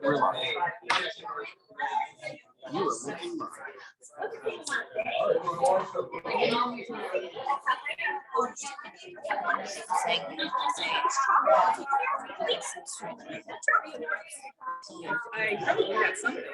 We're live. You are looking live. I probably got something.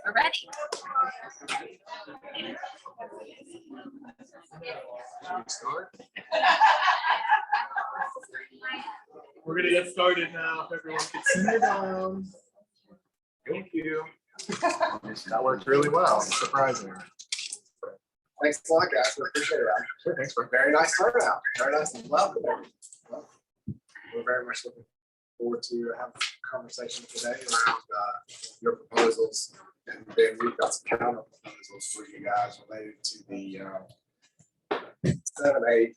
We're ready. We're gonna get started now. If everyone can sit down. Thank you. That worked really well. Surprising. Thanks a lot, guys. We appreciate it. Sure, thanks for Very nice turnout. Very nice. Love it. We're very much looking forward to having a conversation today around your proposals. And then we've got some counter proposals for you guys related to the 7-8.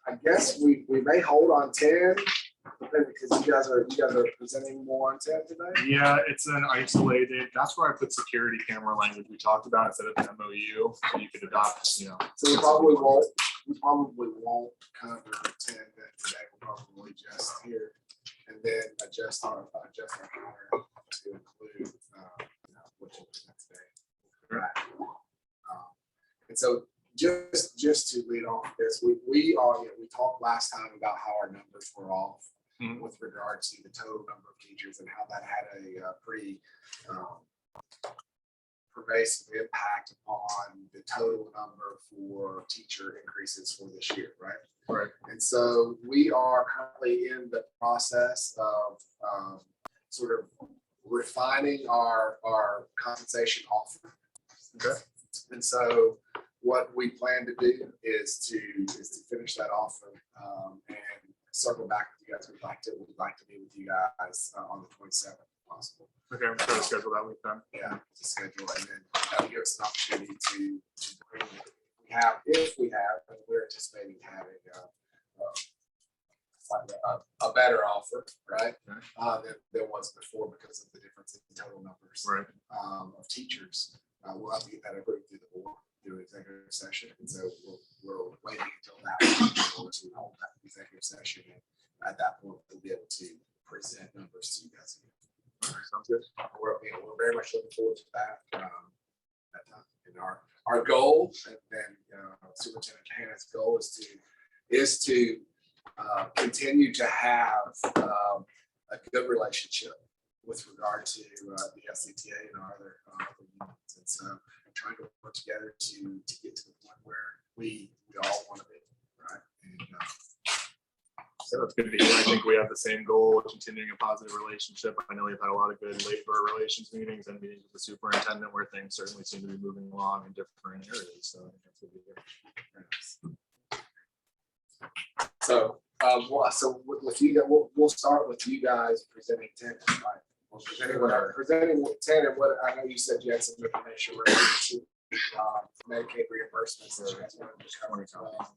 I guess we may hold on 10 because you guys are presenting more on 10 today. Yeah, it's an isolated. That's where I put security camera language we talked about instead of an MOU. So you could adopt, So we probably won't cover 10 then today. We'll probably just here and then adjust our counter to include what you present today. Right. And so just to lead off this, we talked last time about how our numbers were off with regard to the total number of teachers and how that had a pretty pervasive impact on the total number for teacher increases for this year, right? Right. And so we are currently in the process of sort of refining our compensation offer. Okay. And so what we plan to do is to finish that offer and circle back with you guys. We'd like to meet with you guys on the 27th if possible. Okay, I'm trying to schedule that week then. Yeah, to schedule, and then that'll give us an opportunity to bring if we have, and we're anticipating having a better offer, right? Than was before because of the difference in total numbers of teachers. We'll have to get that approved through the board through executive session, and so we're waiting until that to hold that executive session, and at that point we'll be able to present numbers to you guys again. Sounds good. We're very much looking forward to that. And our goal, and Superintendent Kahan's goal is to continue to have a good relationship with regard to the SCTA and our other units. And so I'm trying to work together to get to the point where we all want to be, right? And, So that's good to hear. I think we have the same goal, continuing a positive relationship. I know we've had a lot of good labor relations meetings and meetings with the superintendent where things certainly seem to be moving along in different areas. So I think that's good to hear. So with you, we'll start with you guys presenting 10, right? Presenting Tanner, what I know you said you had some information related to Medicaid reimbursements. that you guys wanted to cover as well.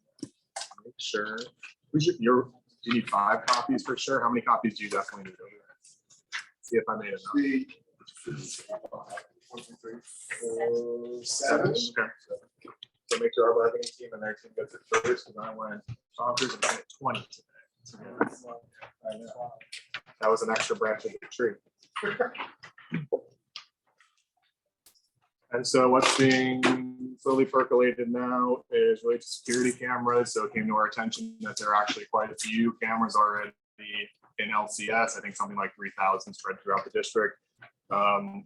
Sure. Do you need 5 copies for sure? How many copies do you definitely need? See if I made enough. 1, 2, 3, 4, 7. Okay. So make sure our bargaining team and their team gets it first, because I went bonkers and hit 20 today. So, I know. That was an extra branch of the tree. And so what's being slowly percolated now is related to security cameras. So it came to our attention that there are actually quite a few cameras already in LCS. I think something like 3,000 spread throughout the district.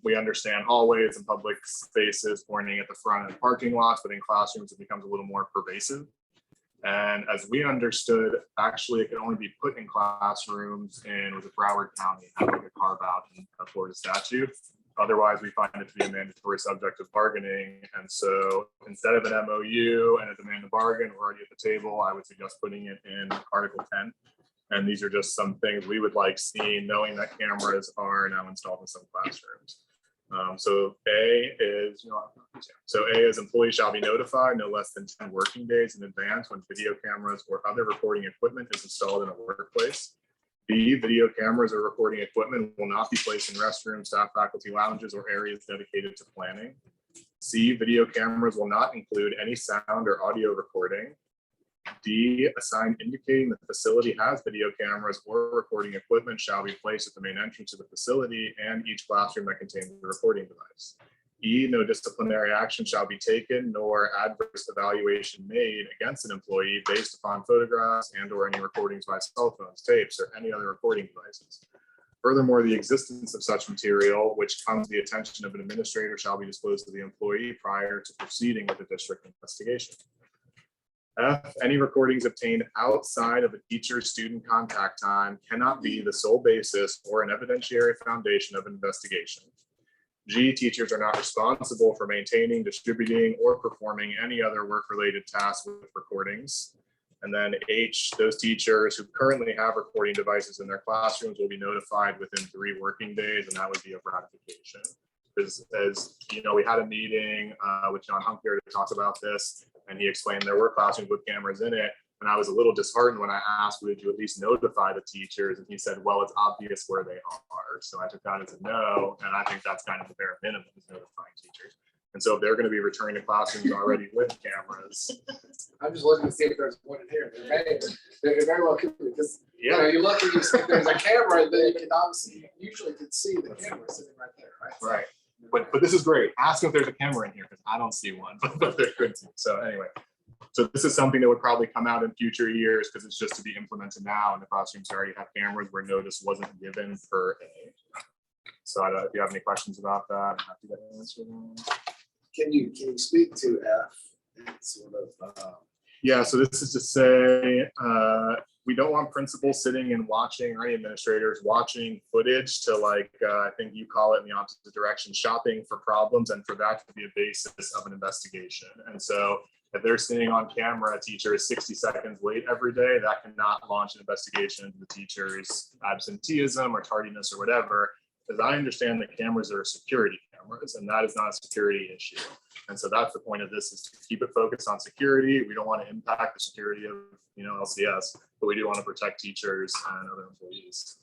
We understand hallways and public spaces pointing at the front and parking lots, but in classrooms it becomes a little more pervasive. And as we understood, actually it can only be put in classrooms in Broward County, have like a carve out in a Florida statute. Otherwise, we find it to be a mandatory subject of bargaining. And so instead of an MOU and a demand to bargain, we're already at the table. I would suggest putting it in Article 10. And these are just some things we would like seeing, knowing that cameras are now installed in some classrooms. So A is employees shall be notified no less than 10 working days in advance when video cameras or other recording equipment is installed in a workplace. B, video cameras or recording equipment will not be placed in restrooms, staff faculty lounges, or areas dedicated to planning. C, video cameras will not include any sound or audio recording. D, a sign indicating the facility has video cameras or recording equipment shall be placed at the main entrance of the facility and each classroom that contains the recording device. E, no disciplinary action shall be taken nor adverse evaluation made against an employee based upon photographs and or any recordings by cell phones, tapes, or any other recording devices. Furthermore, the existence of such material, which comes to the attention of an administrator, shall be disclosed to the employee prior to proceeding with the district investigation. F, any recordings obtained outside of a teacher-student contact time cannot be the sole basis or an evidentiary foundation of an investigation. G, teachers are not responsible for maintaining, distributing, or performing any other work-related tasks with recordings. And then H, those teachers who currently have recording devices in their classrooms will be notified within 3 working days, and that would be a ratification. As you know, we had a meeting with John Hunker to talk about this, and he explained there were classrooms with cameras in it. And I was a little disheartened when I asked, would you at least notify the teachers? And he said, well, it's obvious where they are. So I took that as a no. And I think that's kind of the bare minimum, is notifying teachers. And so if they're going to be returning to classrooms already with cameras. I'm just looking to see if there's one in here. There very well could be, because you look and you see if there's a camera, then you can obviously usually can see the camera sitting right there, right? Right. But this is great. Ask if there's a camera in here, because I don't see one, but there could be. So anyway, so this is something that would probably come out in future years, because it's just to be implemented now, and the classrooms already have cameras where notice wasn't given for A. So I don't know if you have any questions about that. I'm happy to answer them. Can you speak to F and sort of? Yeah, so this is to say, we don't want principals sitting and watching, or any administrators watching footage to, like, I think you call it in the opposite direction, shopping for problems, and for that to be a basis of an investigation. And so if they're sitting on camera, a teacher is 60 seconds late every day, that cannot launch an investigation into the teacher's absenteeism or tardiness or whatever. As I understand, the cameras are security cameras, and that is not a security issue. And so that's the point of this, is to keep it focused on security. We don't want to impact the security of, LCS, but we do want to protect teachers and other employees.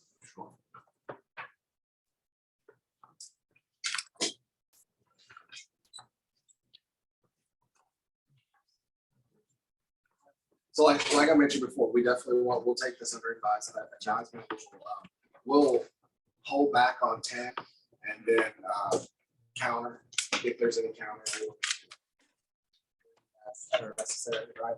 So like I mentioned before, we definitely we'll take this under advisement. We'll hold back on 10 and then counter if there's any counter. That's necessary, right?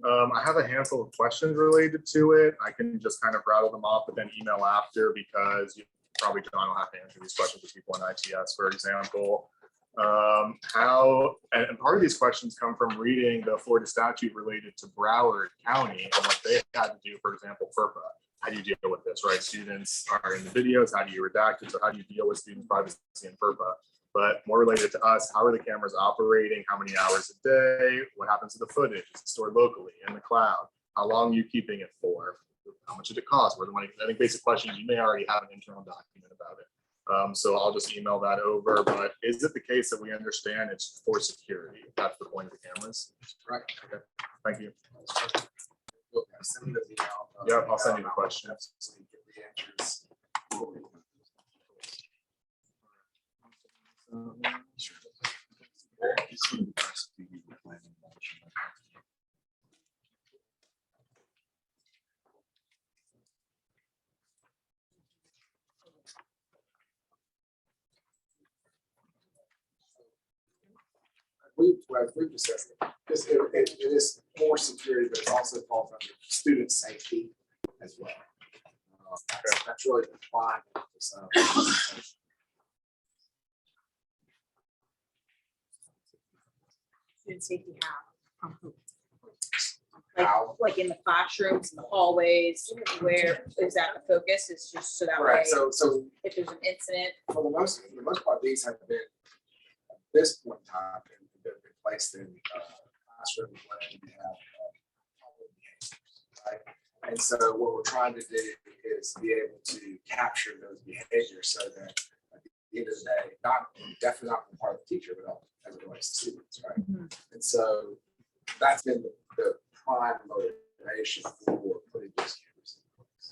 I have a handful of questions related to it. I can just kind of rattle them off, but then email after, because you probably John will have to answer these questions with people in ITS, for example. And part of these questions come from reading the Florida statute related to Broward County and what they had to do, for example, FERPA. How do you deal with this, right? Students are in the videos, how do you redact it? So how do you deal with student privacy in FERPA? But more related to us, how are the cameras operating? How many hours a day? What happens to the footage? Is it stored locally in the cloud? How long are you keeping it for? How much did it cost? Where the money, I think basic questions, you may already have an internal document about it. So I'll just email that over, but is it the case that we understand it's for security? That's the point of the cameras? Right. Okay, thank you. Look, send me those email. Yep, I'll send you the questions. So you get the answers. We've discussed it. It is more security, but it also falls under student safety as well. That's really the prime focus of it. Student safety how? From who? How? Like in the classrooms, in the hallways, where is that the focus? Is just so that way, Right, so if there's an incident, for the most part, these have been, at this point in time, been placed in classrooms where we have public behaviors, right? And so what we're trying to do is be able to capture those behaviors so that at the end of the day, definitely not from part of the teacher, but as it relates to students, right? And so that's been the prime motivation for putting these cameras in place.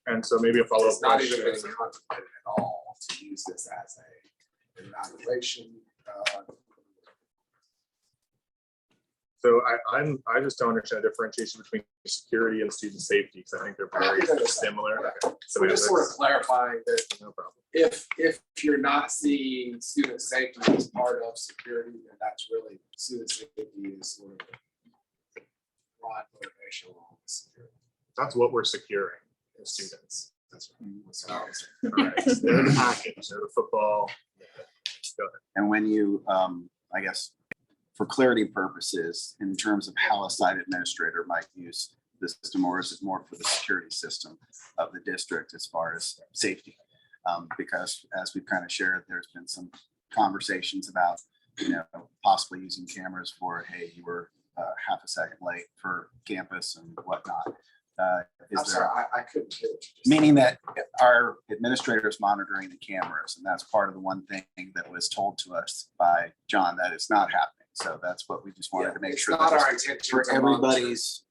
And so maybe a follow-up It's not even question. been contemplated at all to use this as an evaluation. So I just don't understand the differentiation between security and student safety, because I think they're very similar. Okay, so We're just sort of clarifying that no problem. if you're not seeing student safety as part of security, then that's really student safety is sort of the broad motivation along with security. That's what we're securing as students. That's right. All right, they're the package, they're the football. And when you, I guess, for clarity purposes, in terms of how a site administrator might use the system, or is it more for the security system of the district as far as safety? Because as we've kind of shared, there's been some conversations about, possibly using cameras for, hey, you were half a second late for campus and whatnot. I'm sorry, I couldn't hear what you just said. Meaning that our administrators monitoring the cameras, and that's part of the one thing that was told to us by John, that it's not happening. So that's what we just wanted to make It's sure not that our it's intention for to monitor. everybody's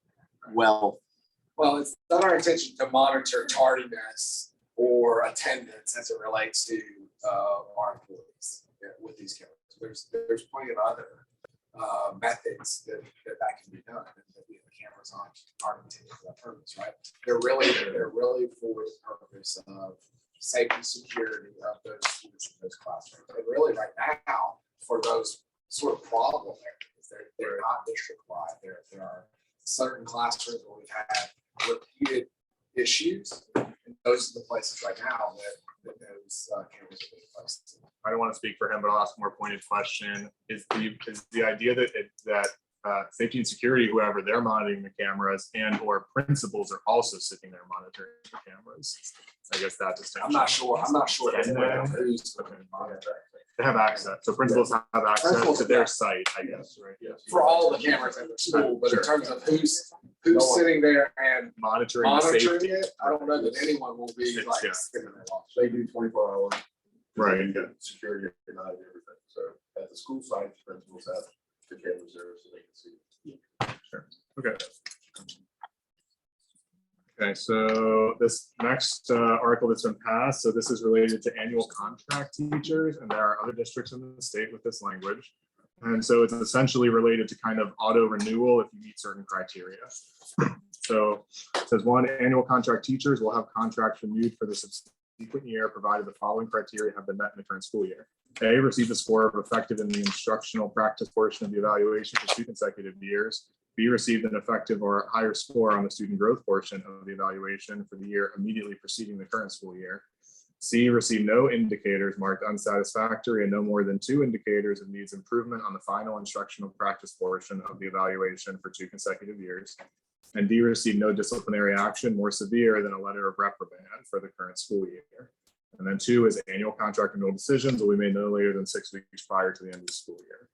well. Well, it's not our intention to monitor tardiness or attendance as it relates to our employees with these cameras. There's plenty of other methods that can be done. And the cameras aren't intended for that purpose, right? They're really for the purpose of safety, security of those students in those classrooms. And really right now, for those sort of problem areas, they're not district-wide. There are certain classrooms where we've had repeated issues, and those are the places right now that those cameras are being placed. I don't want to speak for him, but I'll ask a more pointed question. Is the idea that safety and security, whoever they're monitoring the cameras, and or principals are also sitting there monitoring the cameras? I guess that distinction. I'm not sure. And then- Who's monitoring. They have access, so principals have access Principals to have their access. site, I guess, right? Yes. For all the cameras in the school, but in Sure. terms of who's sitting there and Monitoring the monitoring safety. it, I don't know that anyone will be It's- like yeah. sitting there watching. They do 24 hours. Right. They get security and everything. So at the school site, principals have the cameras there so they can see. Okay. Okay, so this next article that's been passed, so this is related to annual contract teachers, and there are other districts in the state with this language. And so it's essentially related to kind of auto renewal if you meet certain criteria. So it says one, annual contract teachers will have contracts renewed for the subsequent year, provided the following criteria have been met in the current school year. A, receive a score of effective in the instructional practice portion of the evaluation for 2 consecutive years. B, received an effective or higher score on the student growth portion of the evaluation for the year immediately preceding the current school year. C, received no indicators marked unsatisfactory and no more than 2 indicators of needs improvement on the final instructional practice portion of the evaluation for 2 consecutive years. And D, received no disciplinary action more severe than a letter of reprimand for the current school year. And then 2 is annual contract renewal decisions will be made no later than 6 weeks prior to the end of the school year.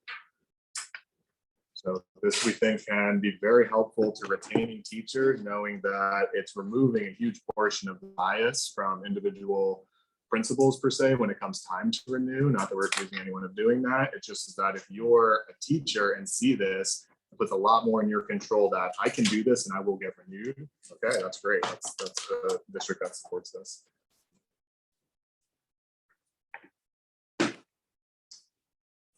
So this, we think, can be very helpful to retaining teachers, knowing that it's removing a huge portion of the bias from individual principals per se when it comes time to renew. Not that we're accusing anyone of doing that. It's just that if you're a teacher and see this, it puts a lot more in your control that I can do this and I will get renewed. Okay, that's great. That's the district that supports this.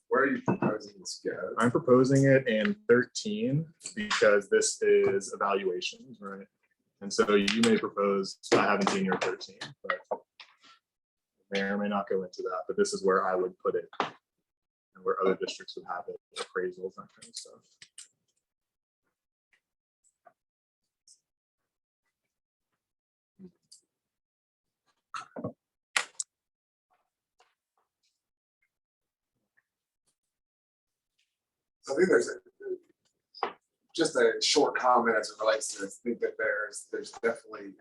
Where are you proposing this go? I'm proposing it in 13 because this is evaluations, right? And so you may propose, I haven't seen your 13, but may or may not go into that, but this is where I would put it. And where other districts would have it, appraisals, that kind of stuff. So I think there's just a short comment as it relates to this. I think that there's definitely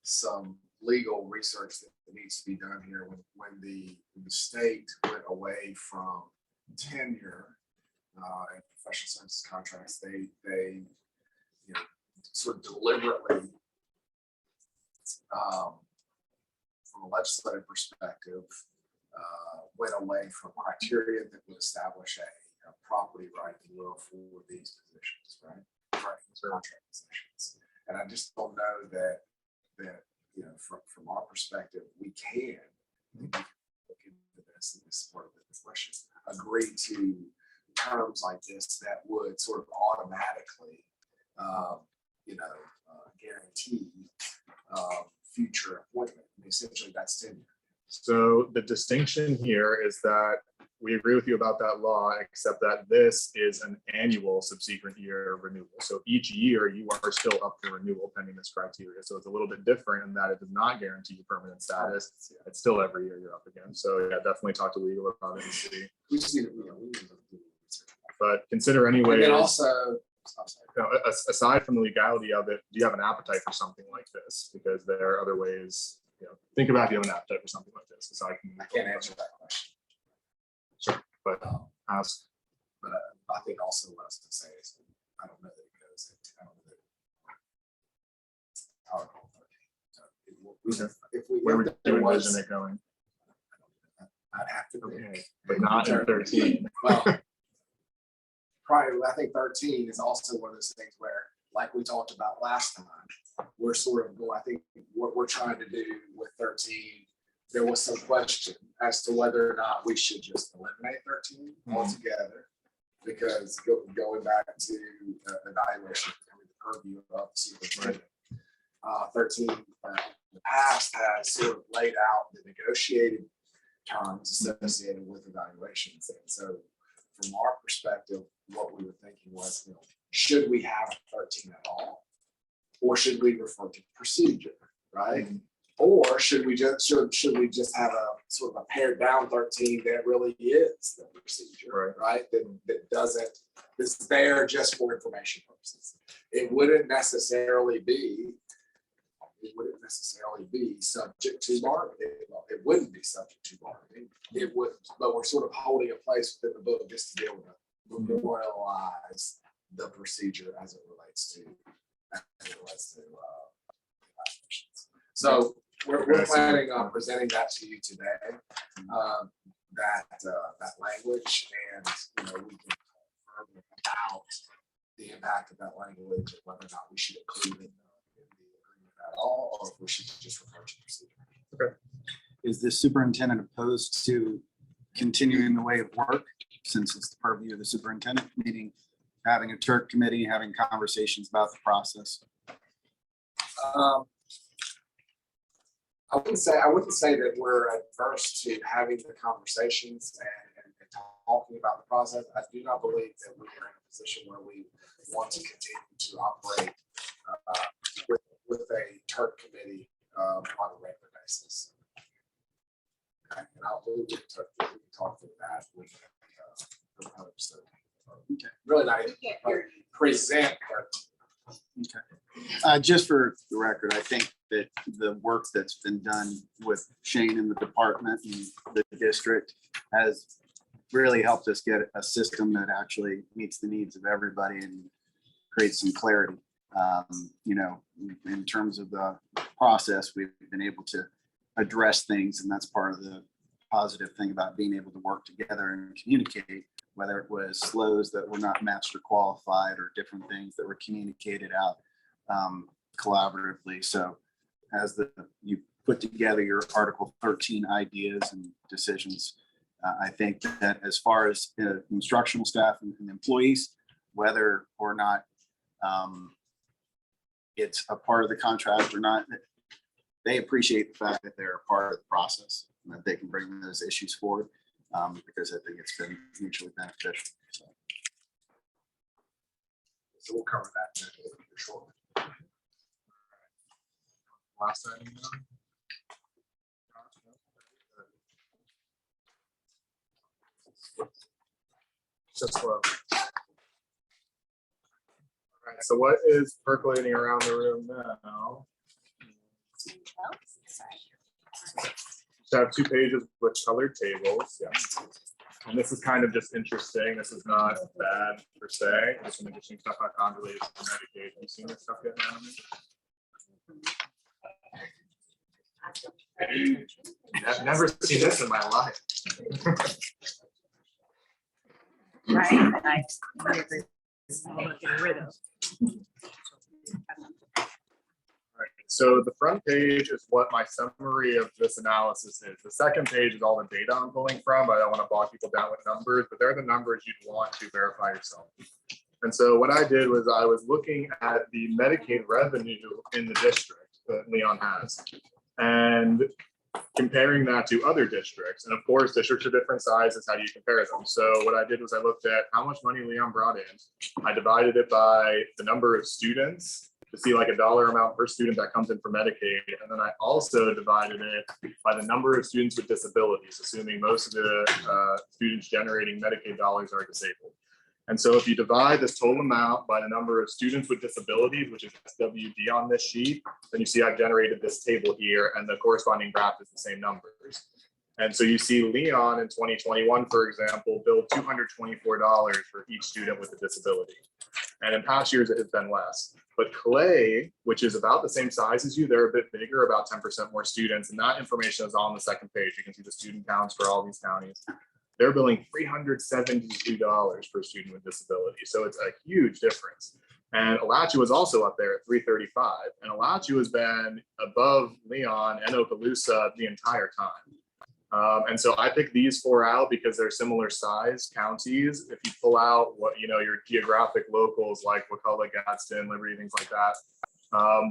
some legal research that needs to be done here when the state went away from tenure and professional services contracts. They sort of deliberately from a legislative perspective went away from criteria that would establish a property right, if you will, for these positions, right? Contract positions. And I just don't know that from our perspective, we can look into this, and this is part of the question, agree to terms like this that would sort of automatically guarantee future appointment. I mean, essentially that's tenure. So the distinction here is that we agree with you about that law, except that this is an annual subsequent year renewal. So each year you are still up for renewal pending this criteria. So it's a little bit different in that it does not guarantee you permanent status. It's still every year you're up again. So yeah, definitely talk to legal about it and see. We just need to, But consider anyway. and then also, I'm sorry. Aside from the legality of it, do you have an appetite for something like this? Because there are other ways, think about if you have an appetite for something like this. Aside from I can't answer that question. But ask. But I think also what I was going to say is, I don't know that it goes into, I don't know that Article 13. So if we, Where would if you there envision was, it going? I'd have to Okay, think. but not in 13. Well, probably, I think 13 is also one of those things where, like we talked about last time, we're sort of going, I think what we're trying to do with 13, there was some question as to whether or not we should just eliminate 13 altogether. Because going back to evaluation, the purview of the superintendent, 13 in the past has sort of laid out the negotiated terms associated with evaluations. And so from our perspective, what we were thinking was, should we have a 13 at all? Or should we refer to procedure, right? Or should we just have a sort of a pared down 13 that really is the procedure, right? That doesn't, it's there just for information purposes. It wouldn't necessarily be subject to bargaining. It wouldn't be subject to bargaining. It would, but we're sort of holding a place within the book just to be able to memorialize the procedure as it relates to evaluations. So we're planning on presenting that to you today, that language, and we can talk further about the impact of that language and whether or not we should include it in the agreement at all, or if we should just refer to procedure. Okay. Is the superintendent opposed to continuing the way of work, since it's the purview of the superintendent, meeting, having a TURC committee, having conversations about the process? I wouldn't say that we're adverse to having the conversations and talking about the process. I do not believe that we are in a position where we want to continue to operate with a TURC committee on a regular basis. And I'll move to talk through that with the proposed. Really not even present. Just for the record, I think that the work that's been done with Shane in the department and the district has really helped us get a system that actually meets the needs of everybody and creates some clarity. You know, in terms of the process, we've been able to address things, and that's part of the positive thing about being able to work together and communicate, whether it was slows that were not master qualified or different things that were communicated out collaboratively. So as you put together your Article 13 ideas and decisions, I think that as far as instructional staff and employees, whether or not it's a part of the contract or not, they appreciate the fact that they're a part of the process and that they can bring those issues forward, because I think it's been mutually beneficial. So. So we'll cover that for sure. Last item. Just slow. All right, so what is percolating around the room now? So I have 2 pages with colored tables. Yeah. And this is kind of just interesting. This is not bad per se. There's some interesting stuff I found related to Medicaid. Have you seen this stuff yet? I've never seen this in my life. Right. Right. So the front page is what my summary of this analysis is. The second page is all the data I'm pulling from. I don't want to bog people down with numbers, but they're the numbers you'd want to verify yourself. And so what I did was I was looking at the Medicaid revenue in the district that Leon has and comparing that to other districts. And of course, districts are different sizes. How do you compare them? So what I did was I looked at how much money Leon brought in. I divided it by the number of students to see like a dollar amount per student that comes in for Medicaid. And then I also divided it by the number of students with disabilities, assuming most of the students generating Medicaid dollars are disabled. And so if you divide this total amount by the number of students with disabilities, which is SWD on this sheet, then you see I've generated this table here, and the corresponding graph is the same numbers. And so you see Leon in 2021, for example, billed $224 for each student with a disability. And in past years, it has been less. But Clay, which is about the same size as you, they're a bit bigger, about 10% more students. And that information is on the second page. You can see the student counts for all these counties. They're billing $372 per student with disability. So it's a huge difference. And Alachua was also up there at $335. And Alachua has been above Leon and Okaloosa the entire time. And so I picked these 4 out because they're similar size counties. If you pull out what, you know, your geographic locals like Wakulla, Gadsden, Liberty, things like that.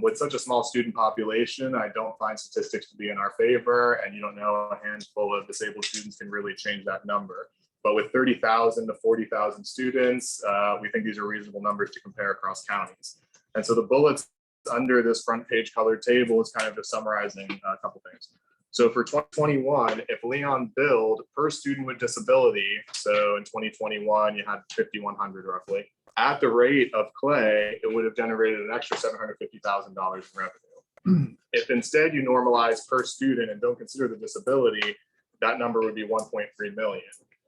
With such a small student population, I don't find statistics to be in our favor, and you don't know a handful of disabled students can really change that number. But with 30,000 to 40,000 students, we think these are reasonable numbers to compare across counties. And so the bullets under this front page colored table is kind of just summarizing a couple things. So for 2021, if Leon billed per student with disability, so in 2021, you had 5,100 roughly. At the rate of Clay, it would have generated an extra $750,000 in revenue. If instead you normalize per student and don't consider the disability, that number would be 1.3 million.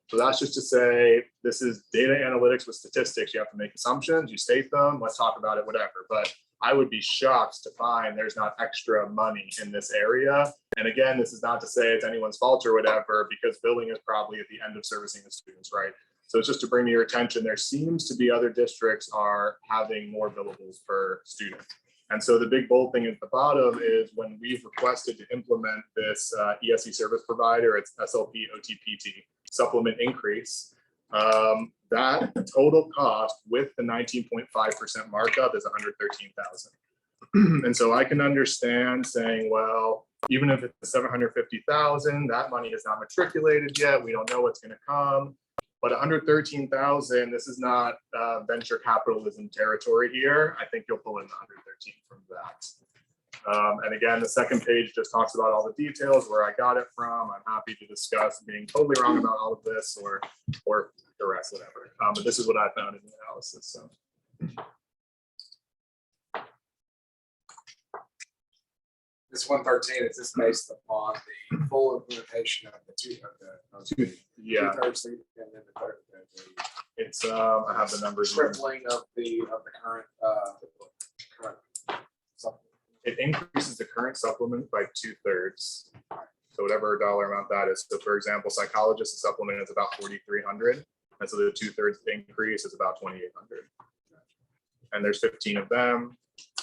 So that's just to say, this is data analytics with statistics. You have to make assumptions, you state them, let's talk about it, whatever. But I would be shocked to find there's not extra money in this area. And again, this is not to say it's anyone's fault or whatever, because billing is probably at the end of servicing the students, right? So it's just to bring to your attention, there seems to be other districts are having more billables per student. And so the big bold thing at the bottom is when we've requested to implement this ESE service provider, it's SLP OTPT supplement increase, that total cost with the 19.5% markup is $113,000. And so I can understand saying, well, even if it's $750,000, that money is not matriculated yet. We don't know what's going to come. But $113,000, this is not venture capitalism territory here. I think you'll pull in the $113,000 from that. And again, the second page just talks about all the details, where I got it from. I'm happy to discuss being totally wrong about all of this or the rest, whatever. But this is what I found in the analysis. So. this 113, is this based upon the full implementation of the Yeah, two-thirds and then the third, it's, I have the the numbers. here. tripling of the current, current supplement. It increases the current supplement by 2/3. So whatever dollar amount that is. So for example, psychologist supplement is about 4,300. And so the 2/3 increase is about 2,800. And there's 15 of them.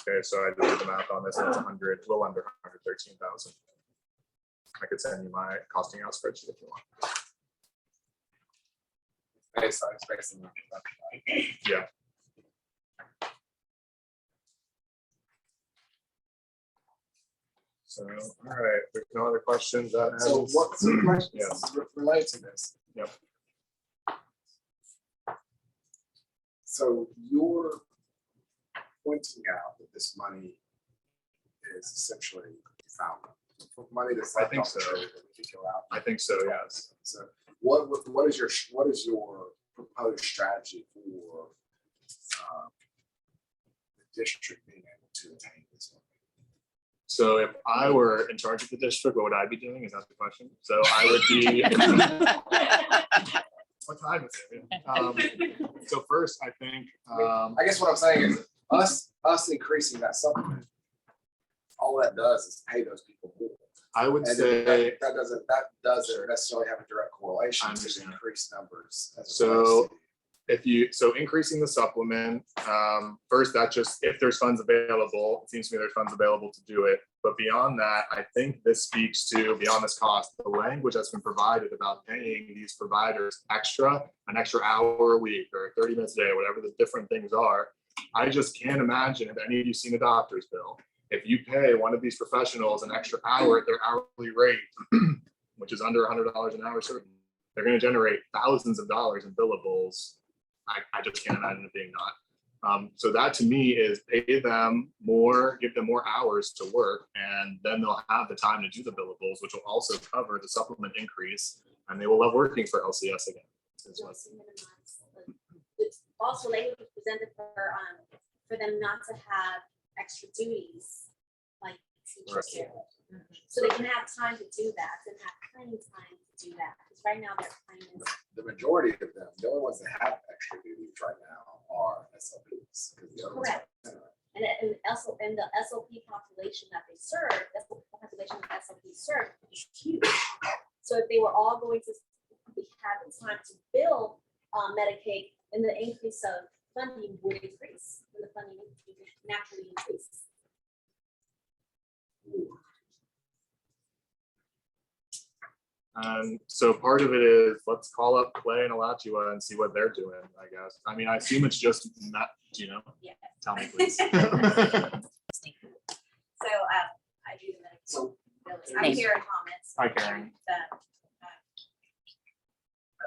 Okay, so I did the math on this, and it's 100, a little under 113,000. I could send you my costing out spreadsheet if you want. Based on that. Yeah. So, all right, there's no other questions. That So ends. what's the question Yes. related to this? Yep. So you're pointing out that this money is essentially found money that's. I think left off the so. trade that we could go out. I think so, yes. So what is your proposed strategy for the district being able to attain this money? So if I were in charge of the district, what would I be doing? Is that the question? So I would be. What time is it? So first, I think, I guess what I'm saying is us increasing that supplement, all that does is pay those people more. I would And say, that doesn't necessarily have a direct correlation I to understand. increased numbers. as it So, relates to- so increasing the supplement, first, that just, if there's funds available, it seems to me there's funds available to do it. But beyond that, I think this speaks to, beyond this cost, the language that's been provided about paying these providers an extra hour a week or 30 minutes a day, whatever the different things are. I just can't imagine if any of you seen a doctor's bill. If you pay one of these professionals an extra hour at their hourly rate, which is under $100 an hour, certainly, they're going to generate thousands of dollars in billables. I just can't imagine it being not. So that to me is pay them more, give them more hours to work, and then they'll have the time to do the billables, which will also cover the supplement increase, and they will love working for LCS again. Is what- It's also language was presented for them not to have extra duties like teachers Right. do. So they can have time to do that and have plenty of time to do that. Because right now their time is The majority of them, the only ones that have extra duties right now are SLPs. 'Cause the other ones Correct. are- and also and the SLP population that they serve, that's the population that SLP serve is huge. So if they were all going to be having time to bill Medicaid, then the increase of funding would increase, and the funding would naturally increase. And so part of it is, let's call up Clay and Alachua and see what they're doing, I guess. I mean, I assume it's just not, Yeah. tell me please. So I do the medical So bills. I'm Karen Thomas. Hi, Karen. The,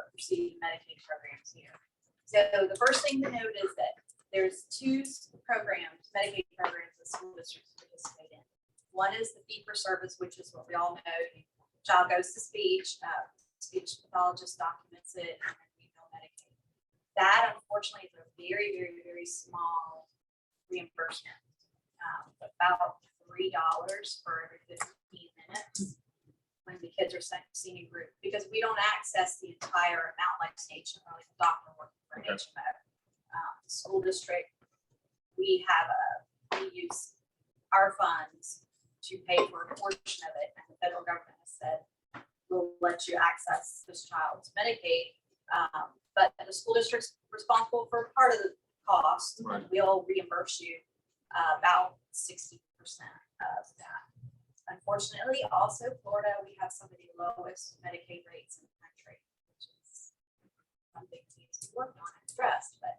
oversee Medicaid programs here. So the first thing to note is that there's two programs, Medicaid programs that school districts participate in. One is the fee for service, which is what we all know. Child goes to speech, speech pathologist documents it, and then we bill Medicaid. That unfortunately is a very, very, very small reimbursement. About $3 for every 15 minutes when the kids are seen in group, because we don't access the entire amount like HMO, like a doctor working for Okay. HMO. The school district, we use our funds to pay for a portion of it, and the federal government has said, we'll let you access this child's Medicaid. But the school district's responsible for part of the cost, and Right. we'll reimburse you about 60% of that. Unfortunately, also Florida, we have some of the lowest Medicaid rates in the country, which is one big thing to work on and address, but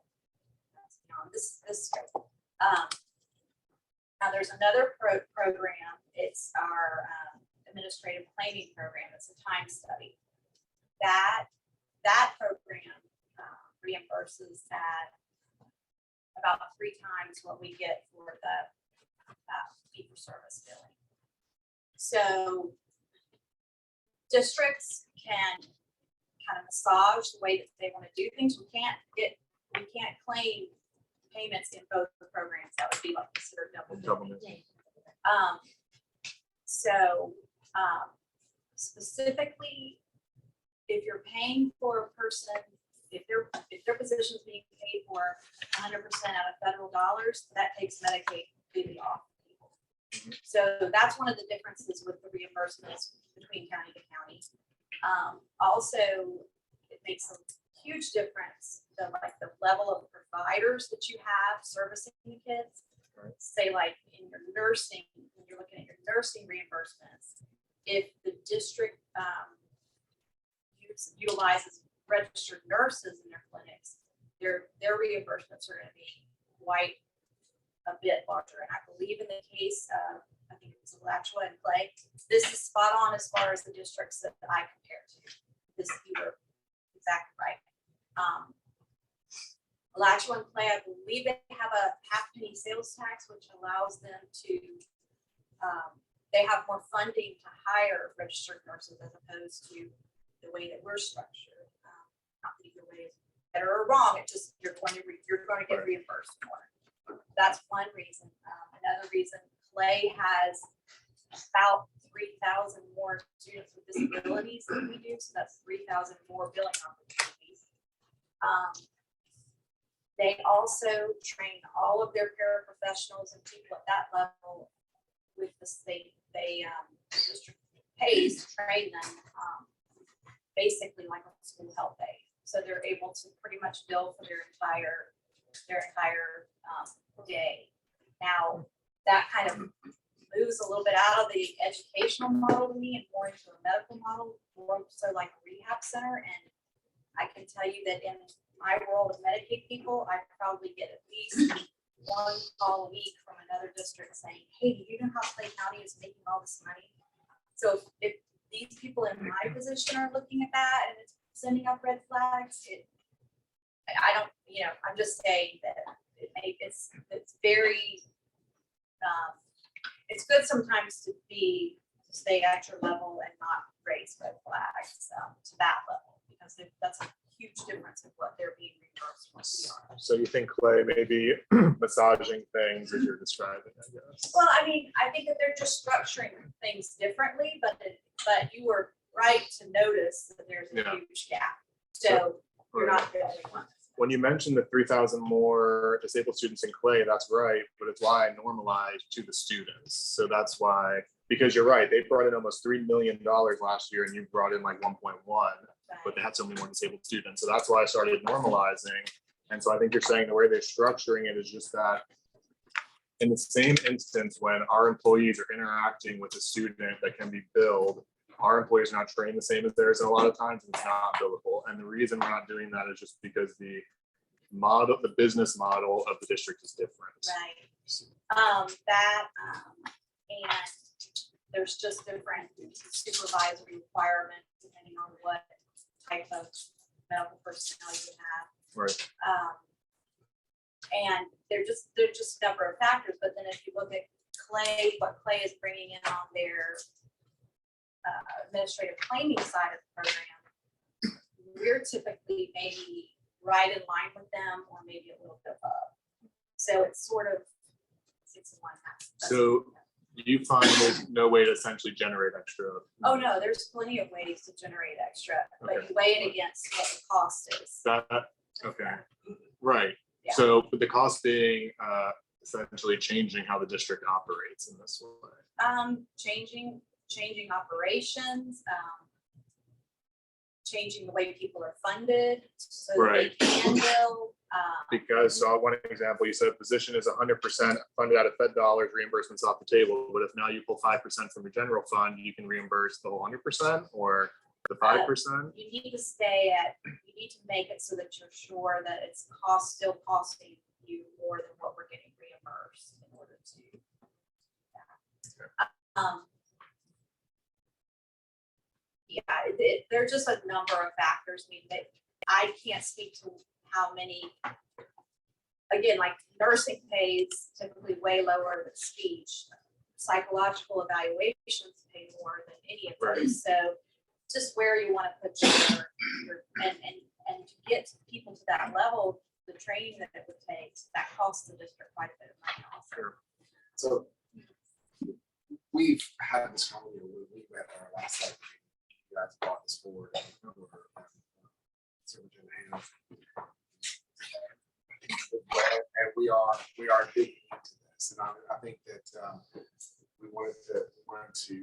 that's beyond this scope. Now there's another program. It's our administrative planning program. It's a time study. That program reimburses at about 3 times what we get for the fee for service billing. So districts can kind of massage the way that they want to do things. We can't claim payments in both the programs. That would be like considered double Double dipping. dipping. So specifically, if you're paying for a person, if their position is being paid for 100% out of federal dollars, that takes Medicaid completely off people. So that's one of the differences with the reimbursements between county to county. Also, it makes a huge difference, the level of providers that you have servicing the kids. Say like in your nursing, when you're looking at your nursing reimbursements, if the district utilizes registered nurses in their clinics, their reimbursements are going to be quite a bit larger. And I believe in the case of, I think it was Alachua and Clay, this is spot on as far as the districts that I compare to. This, you were exactly right. Alachua and Clay, I believe they have a half-penny sales tax, which allows them to, they have more funding to hire registered nurses as opposed to the way that we're structured. Not that either way is better or wrong, it's just you're going to get reimbursed more. That's one reason. Another reason, Clay has about 3,000 more students with disabilities than we do, so that's 3,000 more billing opportunities. They also train all of their paraprofessionals and people at that level with the state. The district pays to train them basically like a school health aide. So they're able to pretty much bill for their entire day. Now, that kind of moves a little bit out of the educational model to me and more into a medical model, more so like a rehab center. And I can tell you that in my role with Medicaid people, I probably get at least one call a week from another district saying, hey, do you know how Clay County is making all this money? So if these people in my position are looking at that and it's sending up red flags, I don't, I'm just saying that it's very, it's good sometimes to stay at your level and not raise red flags to that level, because that's a huge difference in what they're being reimbursed for. So you think Clay may be massaging things as you're describing, I guess? Well, I mean, I think that they're just structuring things differently, but you were right to notice that there's a huge gap. So you're not the only one. When you mentioned the 3,000 more disabled students in Clay, that's right, but it's why I normalized to the students. So that's why, because you're right, they brought in almost $3 million last year and you brought in like 1.1, but they had so many more disabled students. So that's why I started normalizing. And so I think you're saying the way they're structuring it is just that in the same instance, when our employees are interacting with a student that can be billed, our employees are not trained the same as theirs, and a lot of times it's not billable. And the reason we're not doing that is just because the business model of the district is different. Right. And there's just different supervisory requirements depending on what type of medical personnel you have. Right. And they're just a number of factors. But then if you look at Clay, what Clay is bringing in on their administrative claiming side of the program, we're typically maybe right in line with them or maybe a little bit above. So it's sort of 6 and 1 half. So you find there's no way to essentially generate extra? Oh, no, there's plenty of ways to generate extra, but Okay. you weigh it against what the cost is. Okay, right. Yeah. So with the cost being essentially changing how the district operates in this way. Changing operations, changing the way people are funded so that they can bill. Because so one example, you said position is 100% funded out of Fed dollars, reimbursements off the table. But if now you pull 5% from your general fund, you can reimburse the whole 100% or the 5%. You need to make it so that you're sure that it's still costing you more than what we're getting reimbursed in order to. There are just a number of factors. I mean, I can't speak to how many, again, like nursing pays typically way lower than speech. Psychological evaluations pay more than any of those. So just where you want to put your and to get people to that level, the training that it would take, that costs the district quite a bit of money also. Sure. So we've had this conversation, we met at our last, like, you guys brought this forward. Superintendent Hannah. And we are digging into this, and I think that we wanted to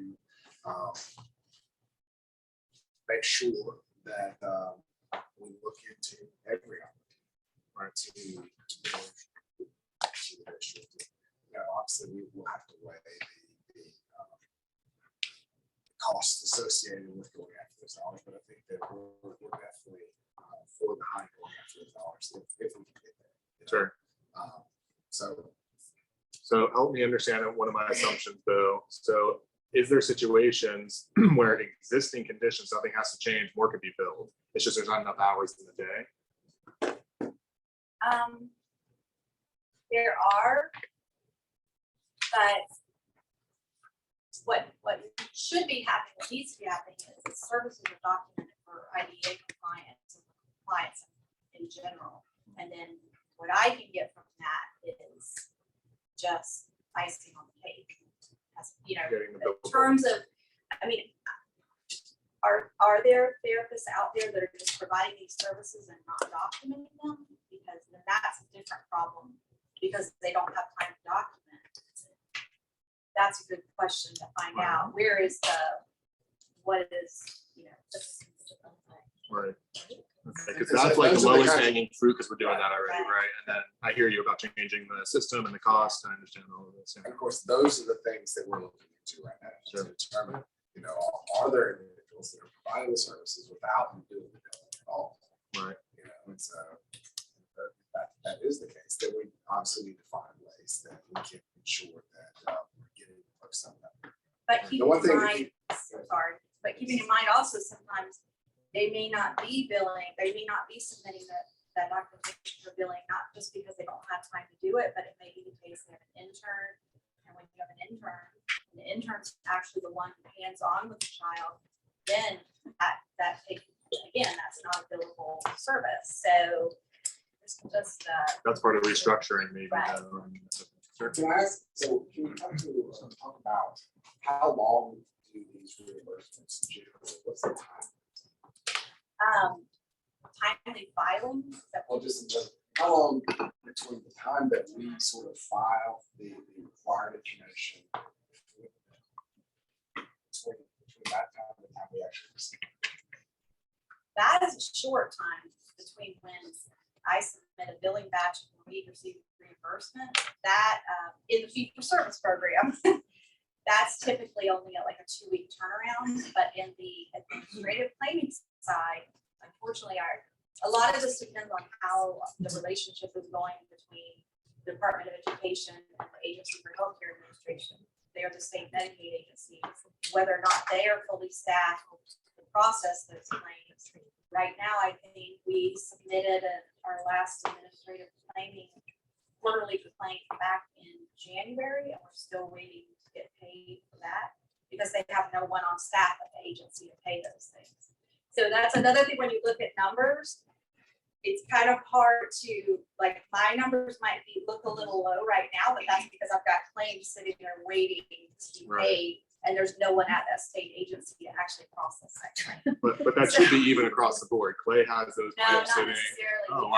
make sure that we look into every opportunity, right, to the district. You know, obviously, we will have to weigh the costs associated with going after those dollars, but I think that we're definitely for behind going after those dollars if we can get there. You know? Sure. So help me understand one of my assumptions though. So is there situations where existing conditions, something has to change, more could be billed? It's just there's not enough hours in the day. There are, but what should be happening, what needs to be happening is the services are documented for IDA compliance and compliance in general. And then what I can get from that is just icing on the cake. As, you know, Getting the in billable. terms of, I mean, are there therapists out there that are just providing these services and not documenting them? Because then that's a different problem, because they don't have time to document. That's a good question to find out. Where is what is, you know, Right. Because that's like the lowest hanging fruit, because we're doing that already, right? And then I hear you about changing the system and the cost. I understand all of this. And of course, those are the things that we're looking into right now to determine, you know, are there individuals that are providing the services without doing the billing at all? Right. You know, and so that is the case, that we obviously need to find ways that we can ensure that we're getting folks on that. But keeping one in thing- mind, sorry, but keeping in mind also sometimes they may not be billing, they may not be submitting that documentation for billing, not just because they don't have time to do it, but it may be the case they have an intern. And when you have an intern, and the intern's actually the one hands-on with the child, then that takes, again, that's not a billable service. So it's just, That's part of restructuring maybe. Right. Sure. Can I ask, so can we talk about how long do these reimbursements generally, what's the time? timely filing, that Well, just in terms of how long between the time that we sort of file the required information between that time and the time we actually receive it? that is a short time between when I submit a billing batch and we receive reimbursement. That in the fee for service program, that's typically only like a 2-week turnaround. But in the administrative claiming side, unfortunately, a lot of this depends on how the relationship is going between the Department of Education and the Agency for Healthcare Administration. They are the state Medicaid agencies, whether or not they are fully staffed to process those claims. Right now, I think we submitted our last administrative claiming quarterly claim back in January, and we're still waiting to get paid for that because they have no one on staff at the agency to pay those things. So that's another thing when you look at numbers, it's kind of hard to, like, my numbers might look a little low right now, but that's because I've got claims sitting there waiting to be Right. paid, and there's no one at that state agency to actually process that claim. But that should be even across the board. Clay has those No, claims not sitting. necessarily. Oh,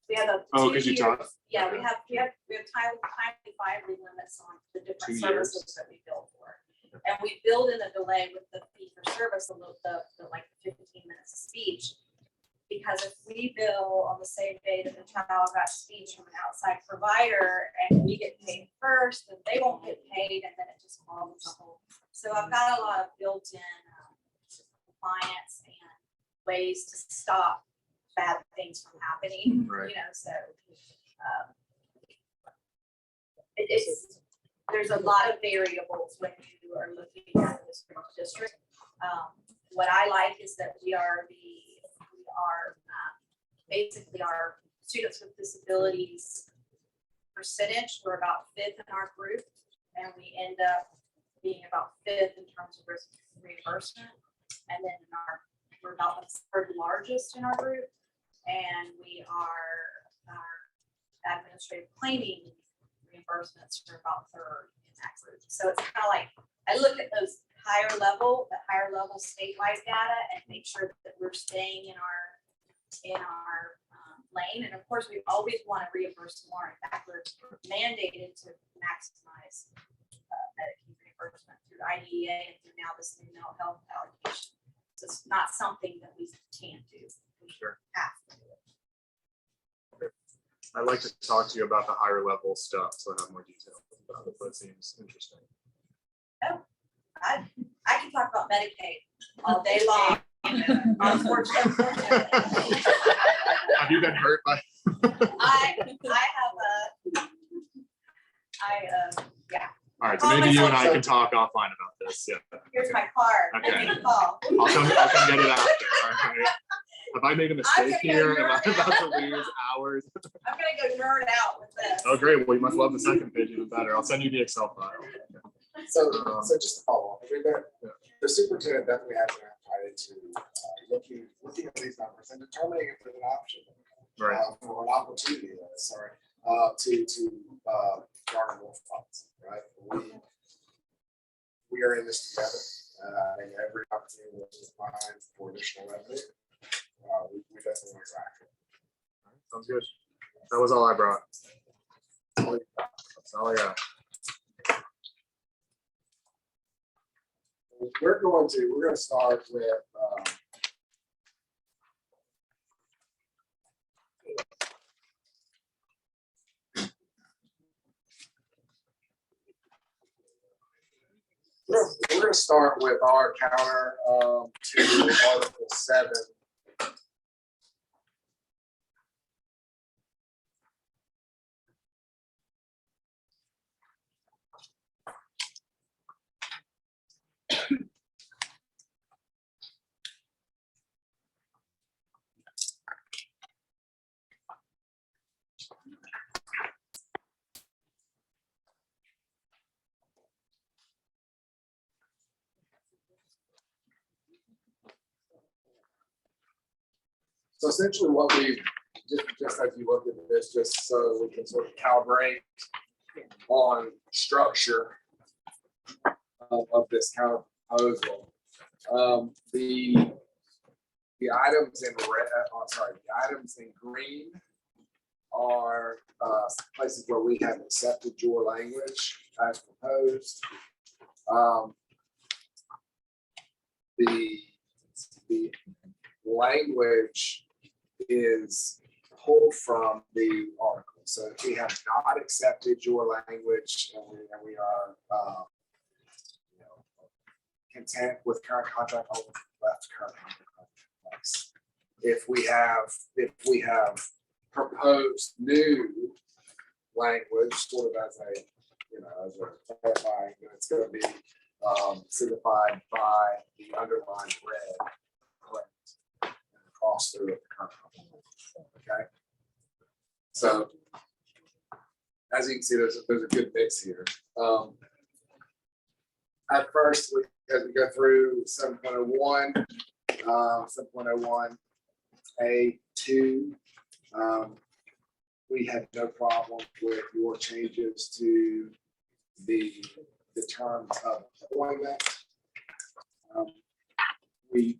We have a. Oh, because you 2 year- talked. Yeah, we have timely filing limits on the 2 different years. services that we bill for. And we build in a delay with the fee for service, the like 15 minutes of speech. Because if we bill on the same day that the child got speech from an outside provider and we get paid first, then they won't get paid, and then it just causes a whole. So I've got a lot of built-in compliance and ways to stop bad things from happening, Right. you know, so. There's a lot of variables when you are looking at this district. What I like is that we are basically our students with disabilities percentage, we're about 5th in our group, and we end up being about 5th in terms of reimbursement. And then we're about the 3rd largest in our group, and our administrative claiming reimbursements are about 3rd in that group. So it's kind of like I look at those higher level statewide data and make sure that we're staying in our lane. And of course, we always want to reimburse more. In fact, we're mandated to maximize Medicaid reimbursement through IDEA and through now this new mental health allocation. So it's not something that we can't do. We Sure. have to do it. I'd like to talk to you about the higher level stuff, so I have more details about it, but it seems interesting. I can talk about Medicaid all day long. Unfortunately. Have you been hurt by? All right, so maybe you and I can talk offline about this, yeah. Here's my card. Okay. Give me a call. I'll come get it after, all right? Have I made a mistake gonna go here? Am I nerd about to out. lose hours? I'm gonna go nerd out with this. Oh, great, well, you must love the second page even better. I'll send you the Excel file. So just to follow up, I mean, Yeah. the superintendent definitely has an appetite to looking at these numbers and determining if there's an option. Right. Or an opportunity, to garner more funds, right? We are in this together, and every opportunity which is fine for additional revenue, we definitely want to track it. Sounds good. That was all I brought. That's all I got. We're going to start with, we're going to start with our counter to Article 7. So essentially what we, just as you look at this, just so we can sort of calibrate on structure of this kind of proposal. The items in red, the items in green are places where we have accepted your language as proposed. The language is pulled from the article. So if we have not accepted your language and we are content with current contract, I'll left current contract in place. If we have proposed new language, sort of as a clarifying, it's going to be signified by the underlined red and cross through at the current contract. Okay. So as you can see, there's a good mix here. At first, as we go through 7.01, 7.01 A2, we had no problem with your changes to the terms of employment. We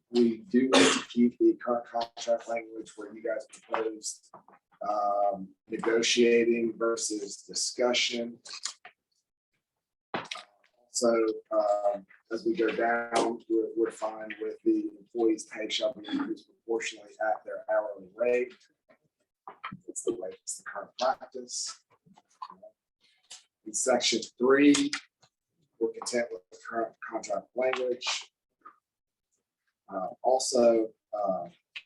do want to keep the current contract language where you guys proposed negotiating versus discussion. So as we go down, we're fine with the employees' pay shall be increased proportionally at their hourly rate. It's the way it's the current practice. In section 3, we're content with the current contract language. Also,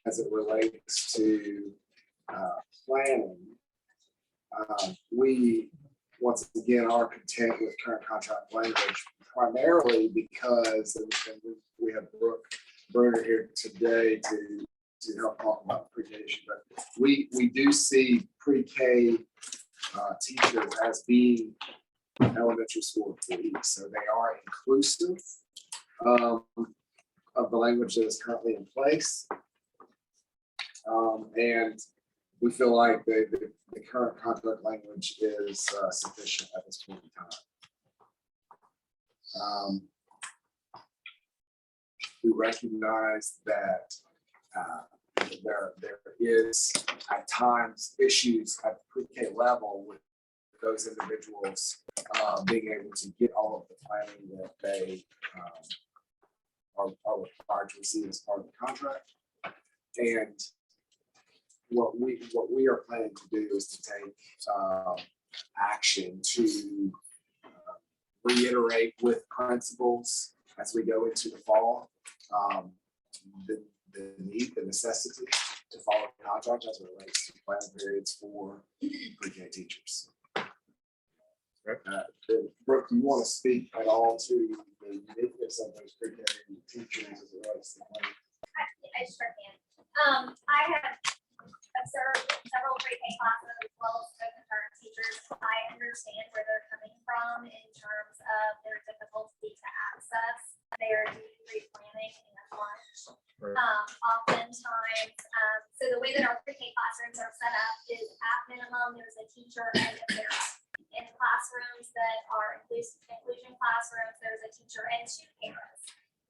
as it relates to planning, we once again are content with current contract language, primarily because we have Brooke Bruner here today to help talk about pre-K issue, but we do see pre-K teachers as being elementary school employees, so they are inclusive of the language that is currently in place. And we feel like the current contract language is sufficient at this point in time. We recognize that there is at times issues at the pre-K level with those individuals being able to get all of the planning that they are required to receive as part of the contract. And what we are planning to do is to take action to reiterate with principals as we go into the fall, the need, the necessity to follow the contract as it relates to planning periods for pre-K teachers. Brooke, do you want to speak at all to the uniqueness of those pre-K teachers as it relates to planning? I sure can. I have observed several pre-K classes as well as spoken to our teachers. I understand where they're coming from in terms of their difficulty to access their degree planning and lunch. Oftentimes, so the way that our pre-K classrooms are set up is at minimum, there's a teacher and a parent. In classrooms that are inclusion classrooms, there's a teacher and 2 parents.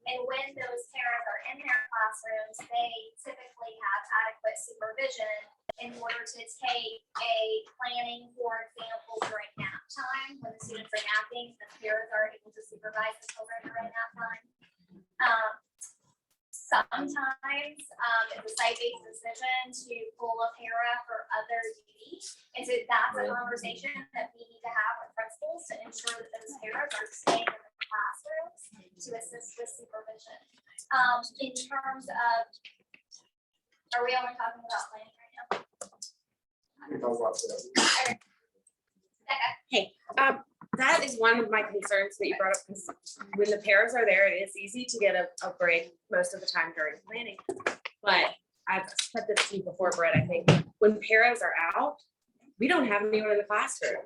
And when those parents are in their classrooms, they typically have adequate supervision in order to take a planning, for example, during nap time, when the students are napping, the parents are able to supervise the children during nap time. Sometimes it's a site-based decision to pull a para for other duties. And so that's a conversation that we need to have with principals to ensure that those paras are staying in the classrooms to assist with supervision. In terms of, are we only talking about planning right now? We talk about that. Hey, that is one of my concerns that you brought up, because when the pairs are there, it is easy to get a break most of the time during planning. But I've said this to you before, Brett, I think when pairs are out, we don't have anyone in the classroom.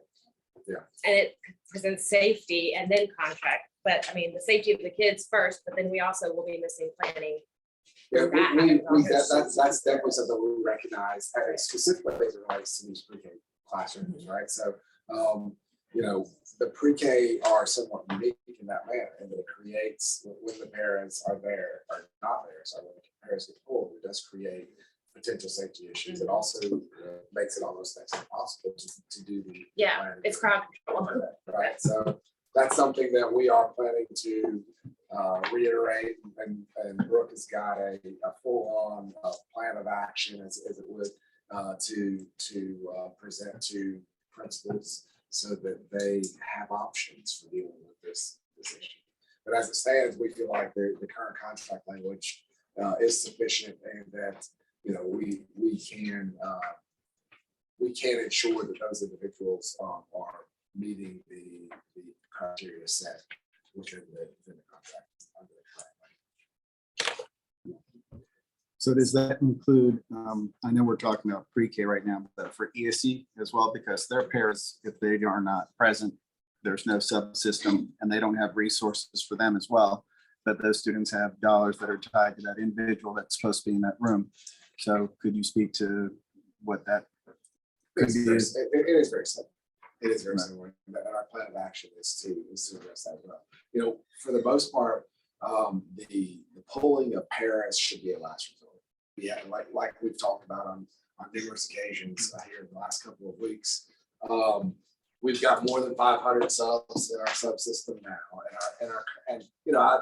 Yeah. And it presents safety and then contract, but I mean, the safety of the kids first, but then we also will be missing planning. Yeah, That that's definitely something we recognize, specifically as it relates to these pre-K classrooms, right? So, you know, the pre-K are somewhat unique in that manner, and it creates, when the parents are there, or not there, so when the parents get pulled, it does create potential safety issues. It also makes it almost next to impossible to do the Yeah, planning. it's crowd control. Right, so that's something that we are planning to reiterate, and Brooke has got a full-on plan of action as it would to present to principals so that they have options for dealing with this issue. But as it stands, we feel like the current contract language is sufficient, and that, you know, we can ensure that those individuals are meeting the criteria set within the contract under the current language. So does that include, I know we're talking about pre-K right now, but for ESE as well, because their parents, if they are not present, there's no subsystem and they don't have resources for them as well. But those students have dollars that are tied to that individual that's supposed to be in that room. So could you speak to what that could be? It is very simple. It is very simple. And our plan of action is to address that as well. You know, for the most part, the polling of parents should be a last resort. Yeah, like we've talked about on numerous occasions here in the last couple of weeks. We've got more than 500 subs in our subsystem now, and you know,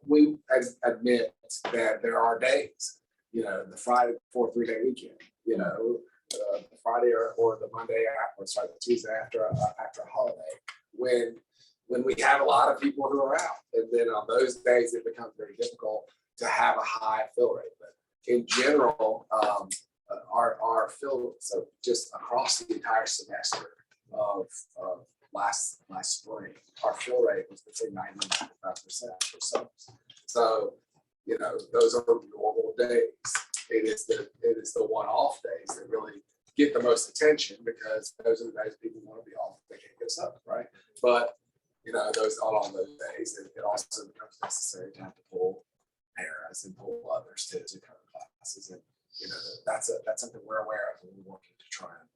we admit that there are days, you know, the Friday before 3-day weekend, you know, the Friday or the Monday after, sorry, the Tuesday after a holiday, when we have a lot of people who are out, and then on those days it becomes very difficult to have a high fill rate. But in general, our fill, so just across the entire semester of last spring, our fill rate was between 90% and 95% for subs. So, you know, those are normal days. It is the one-off days that really get the most attention, because those are the days people want to be off. They can't get up, right? But you know, those not on those days, it also becomes necessary to have to pull paras and pull others to cover classes, and you know, that's something we're aware of, and we're working to try and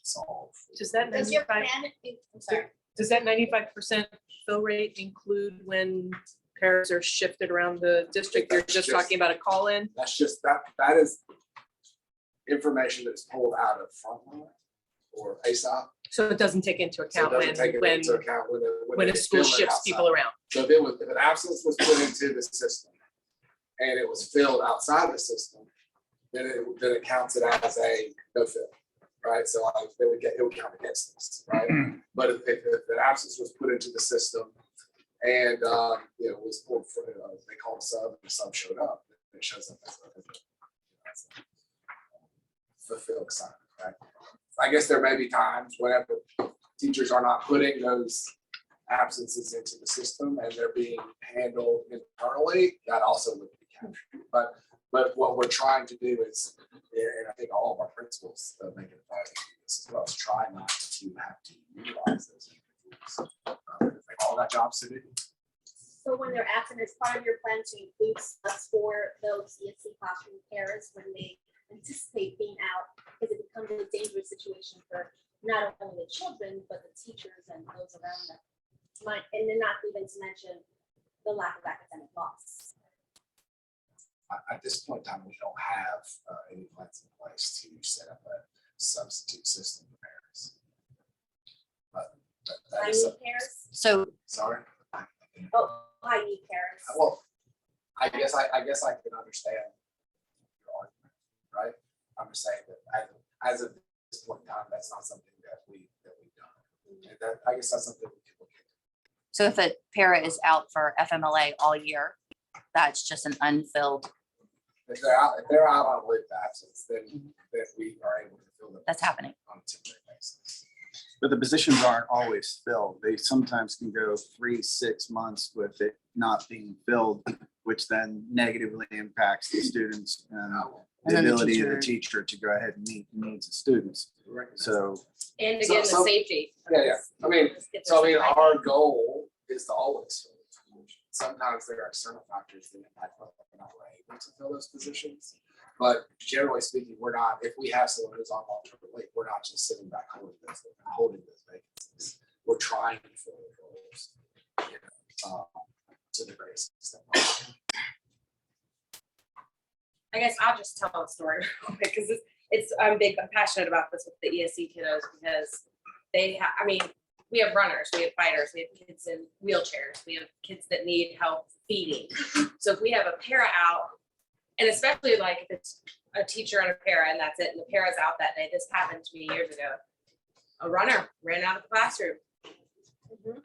solve. Does that Does your 95 plan, I'm sorry, Does that 95% fill rate include when pairs are shifted around the district? You're just talking about a call-in? That's just, that is information that's pulled out of Frontline or ASOP. So it doesn't take into So it account doesn't take it when into account when a it's school filling shifts outside. people around. So if an absence was put into the system and it was filled outside the system, then it counts it as a no fill, right? So it would count against us, right? But if an absence was put into the system and, was pulled for, they call it sub, and the sub showed up, it shows up as a fulfilled assignment, right? I guess there may be times whenever teachers are not putting those absences into the system and they're being handled internally, that also would be captured. But what we're trying to do is, and I think all of our principals make it a part of this as well, is try not to have to utilize those individuals. They all got jobs to do. So when they're absent, is part of your plan to include subs for those ESC classroom pairs when they anticipate being out? Because it becomes a dangerous situation for not only the children, but the teachers and those around them. And then not even to mention the lack of academic loss. At this point in time, we don't have any plans in place to set up a substitute system for parents. But that High is, need pairs, So sorry. high need pairs. Well, I guess I can understand your argument, right? I'm just saying that as of this point in time, that's not something that we've done. And that, I guess that's something we can look into. so if a para is out for FMLA all year, that's just an unfilled, If they're out on leave of absence, then we are able to fill them. that's happening. On a temporary basis. But the positions aren't always filled. They sometimes can go 3-6 months with it not being filled, which then negatively impacts the students and And the then the ability of the teacher- teacher to go ahead and meet the needs of students. So And So- again, the so- safety. Yeah. I mean, our goal is to always fill the position. Sometimes there are external factors that impact whether or not we're able to fill those positions. But generally speaking, we're not, if we have someone who's on long-term leave, we're not just sitting back holding those vacancies. We're trying to fill the roles to the greatest extent possible. I guess I'll just tell a story because I'm passionate about this with the ESC kiddos because they have, we have runners, we have fighters, we have kids in wheelchairs, we have kids that need help feeding. So if we have a para out, and especially like if it's a teacher and a para and that's it, and the para's out that day, this happened to me years ago. A runner ran out of the classroom.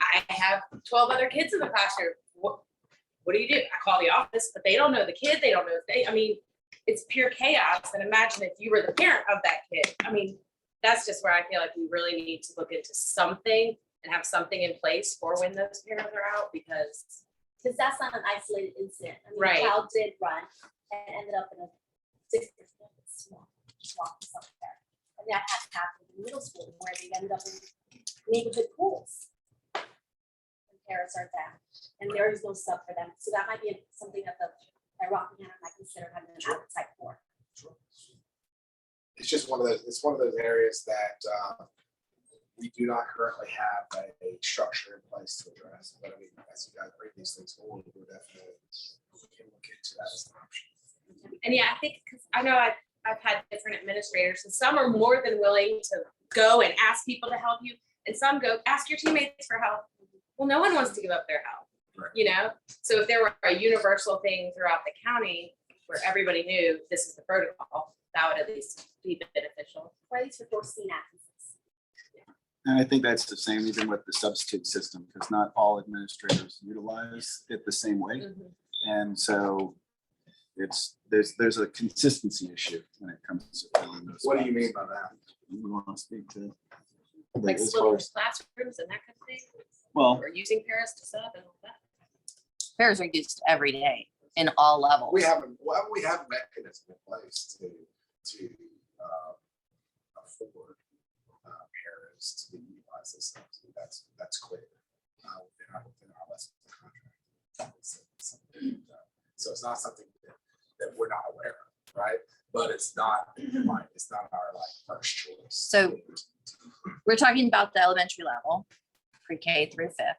I have 12 other kids in the classroom. What do you do? I call the office, but they don't know the kid. They don't know it's pure chaos. And imagine if you were the parent of that kid. That's just where I feel like we really need to look into something and have something in place for when those parents are out because that's not an isolated incident. Right. A child did run and ended up in a 6th small somewhere. And that had happened in middle school where they ended up in neighborhood pools. And parents are down and there is no sub for them. So that might be something that Rockingham might consider having an appetite for. It's just one of those areas that we do not currently have a structure in place to address. But as you guys bring these things forward, we're definitely can look into that as an option. And yeah, I think because I know I've had different administrators, and some are more than willing to go and ask people to help you, and some go ask your teammates for help. Well, no one wants to give up their help, Right. So if there were a universal thing throughout the county where everybody knew this is the protocol, that would at least be beneficial. Or at least for foreseen absences. and I think that's the same even with the substitute system, because not all administrators utilize it the same way. And so there's a consistency issue when it comes to filling those. What do you spots. mean by that? You want to speak to? Like as splitting far as- classrooms and that kind of thing, Well, or using paras to sub and all that. Paras are used every day in all levels. We have mechanisms in place to afford parents to utilize this stuff. So that's clear within our lesson contract. So it's not something that we're not aware of, right? But it's not our first choice. So we're talking about the elementary level, pre-K through fifth.